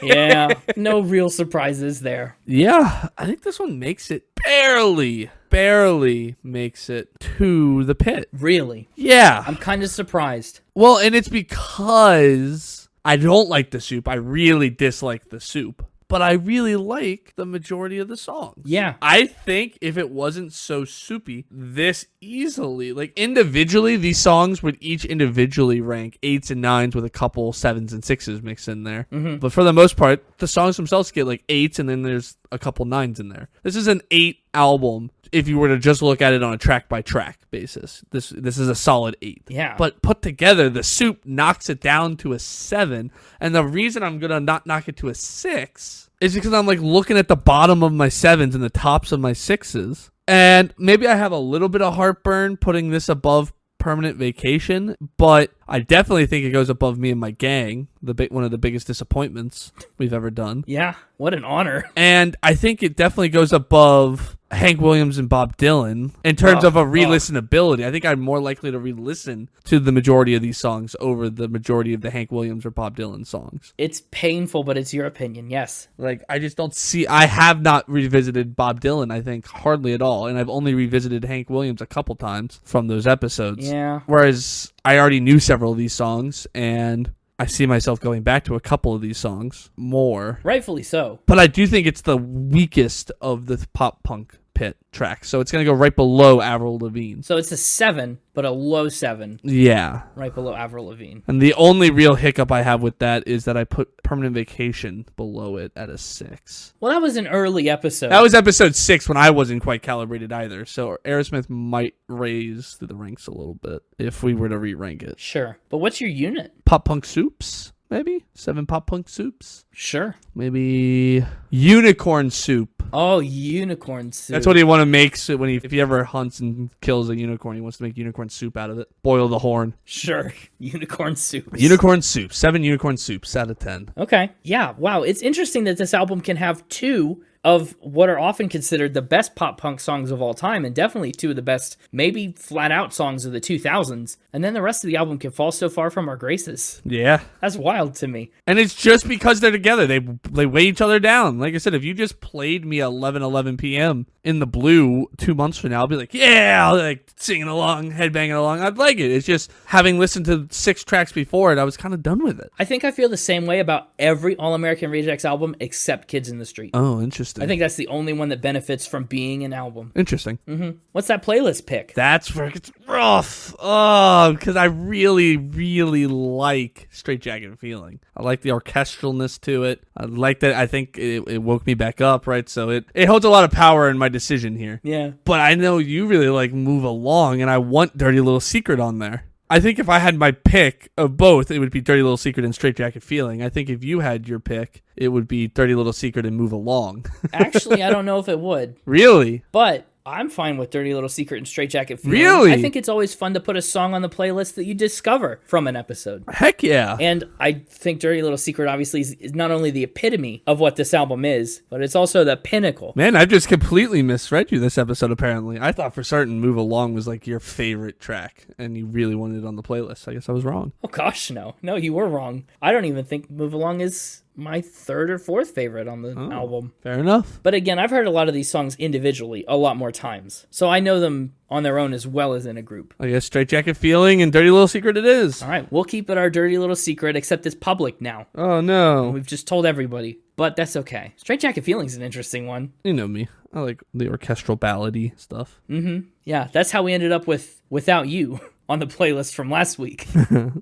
Yeah. No real surprises there. Yeah. I think this one makes it barely makes it to the pit. Really? Yeah. I'm kind of surprised. Well, and it's because I don't like the soup. I really dislike the soup. But I really like the majority of the songs. Yeah. I think if it wasn't so soupy, this easily, like individually, these songs would each individually rank 8s and 9s with a couple 7s and 6s mixed in there. Mm-hmm. But for the most part, the songs themselves get like 8s and then there's a couple 9s in there. This is an 8 album if you were to just look at it on a track by track basis. This is a solid 8. Yeah. But put together, the soup knocks it down to a 7. And the reason I'm going to not knock it to a 6 is because I'm like looking at the bottom of my 7s and the tops of my 6s. And maybe I have a little bit of heartburn putting this above Permanent Vacation, but I definitely think it goes above Me and My Gang, one of the biggest disappointments we've ever done. Yeah, what an honor. And I think it definitely goes above Hank Williams and Bob Dylan in terms of a re-listenability. I think I'm more likely to re-listen to the majority of these songs over the majority of the Hank Williams or Bob Dylan songs. It's painful, but it's your opinion, yes. Like, I just don't see... I have not revisited Bob Dylan, I think, hardly at all. And I've only revisited Hank Williams a couple times from those episodes. Yeah. Whereas I already knew several of these songs, and I see myself going back to a couple of these songs more. Rightfully so. But I do think it's the weakest of the pop punk pit tracks. So it's going to go right below Avril Lavigne. So it's a 7, but a low 7. Yeah. Right below Avril Lavigne. And the only real hiccup I have with that is that I put Permanent Vacation below it at a 6. Well, that was an early episode. That was episode 6 when I wasn't quite calibrated either. So Aerosmith might raise through the ranks a little bit if we were to re-rank it. Sure. But what's your unit? Pop punk soups, maybe? 7 pop punk soups? Sure. Maybe unicorn soup. Oh, unicorn soup. That's what he want to make when if he ever hunts and kills a unicorn. He wants to make unicorn soup out of it. Boil the horn. Sure. Unicorn soup. Unicorn soup. 7 unicorn soups out of 10. Okay. Yeah. Wow. It's interesting that this album can have 2 of what are often considered the best pop punk songs of all time, and definitely 2 of the best, maybe flat out songs of the 2000s. And then the rest of the album can fall so far from our graces. Yeah. That's wild to me. And it's just because they're together. They weigh each other down. Like I said, if you just played me 11 p.m. in the blue 2 months from now, I'll be like, yeah, I'll like singing along, headbanging along. I'd like it. It's just having listened to 6 tracks before it, I was kind of done with it. I think I feel the same way about every All-American Rejects album except Kids in the Street. Oh, interesting. I think that's the only one that benefits from being an album. Interesting. Mm-hmm. What's that playlist pick? That's where it gets rough. Oh, because I really, really like Straightjacket Feeling. I like the orchestralness to it. I like that. I think it woke me back up, right? So it holds a lot of power in my decision here. Yeah. But I know you really like Move Along, and I want Dirty Little Secret on there. I think if I had my pick of both, it would be Dirty Little Secret and Straightjacket Feeling. I think if you had your pick, it would be Dirty Little Secret and Move Along. Actually, I don't know if it would. Really? But I'm fine with Dirty Little Secret and Straightjacket Feeling. Really? I think it's always fun to put a song on the playlist that you discover from an episode. Heck yeah. And I think Dirty Little Secret obviously is not only the epitome of what this album is, but it's also the pinnacle. Man, I've just completely misread you this episode, apparently. I thought for certain Move Along was like your favorite track, and you really wanted it on the playlist. I guess I was wrong. Oh gosh, no. No, you were wrong. I don't even think Move Along is my 3rd or 4th favorite on the album. Fair enough. But again, I've heard a lot of these songs individually a lot more times. So I know them on their own as well as in a group. I guess Straightjacket Feeling and Dirty Little Secret it is. All right, we'll keep it our dirty little secret, except it's public now. Oh, no. We've just told everybody, but that's okay. Straightjacket Feeling's an interesting one. You know me. I like the orchestral ballady stuff. Mm-hmm. Yeah, that's how we ended up with Without You on the playlist from last week.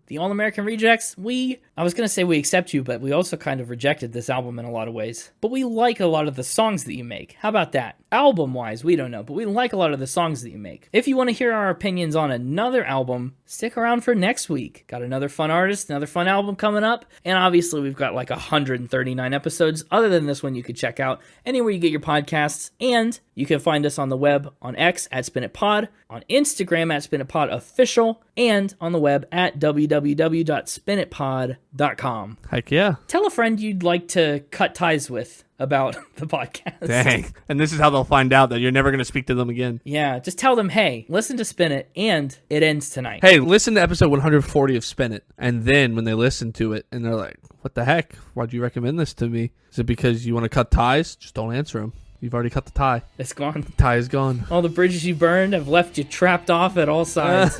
The All-American Rejects, I was going to say we accept you, but we also kind of rejected this album in a lot of ways. But we like a lot of the songs that you make. How about that? Album-wise, we don't know, but we like a lot of the songs that you make. If you want to hear our opinions on another album, stick around for next week. Got another fun artist, another fun album coming up, and obviously we've got like 139 episodes other than this one you could check out anywhere you get your podcasts, and you can find us on the web on X at SpinItPod, on Instagram at SpinItPodOfficial, and on the web at www.spinitpod.com. Heck yeah. Tell a friend you'd like to cut ties with about the podcast. Dang. And this is how they'll find out that you're never going to speak to them again. Yeah, just tell them, hey, listen to Spin It, and it ends tonight. Hey, listen to episode 140 of Spin It. And then when they listen to it and they're like, what the heck? Why'd you recommend this to me? Is it because you want to cut ties? Just don't answer them. You've already cut the tie. It's gone. The tie is gone. All the bridges you burned have left you trapped off at all sides.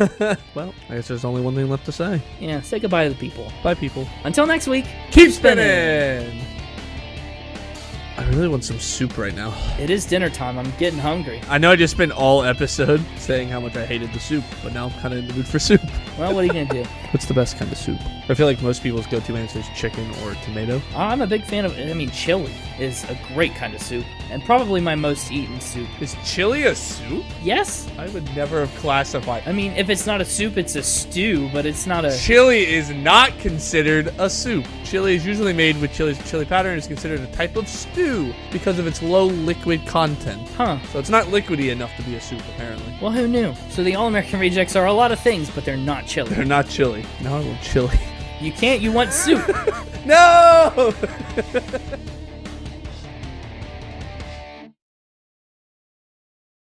Well, I guess there's only one thing left to say. Yeah, say goodbye to the people. Bye, people. Until next week, keep spinning! I really want some soup right now. It is dinner time. I'm getting hungry. I know I just spent all episode saying how much I hated the soup, but now I'm kind of in the mood for soup. Well, what are you going to do? What's the best kind of soup? I feel like most people's go-to answer is chicken or tomato. I'm a big fan of, chili is a great kind of soup, and probably my most eaten soup. Is chili a soup? Yes. I would never have classified. If it's not a soup, it's a stew, but it's not a... Chili is not considered a soup. Chili is usually made with chili powder and is considered a type of stew because of its low liquid content. Huh. So it's not liquidy enough to be a soup, apparently. Well, who knew? So the All-American Rejects are a lot of things, but they're not chili. They're not chili. Now I want chili. You can't, you want soup. No!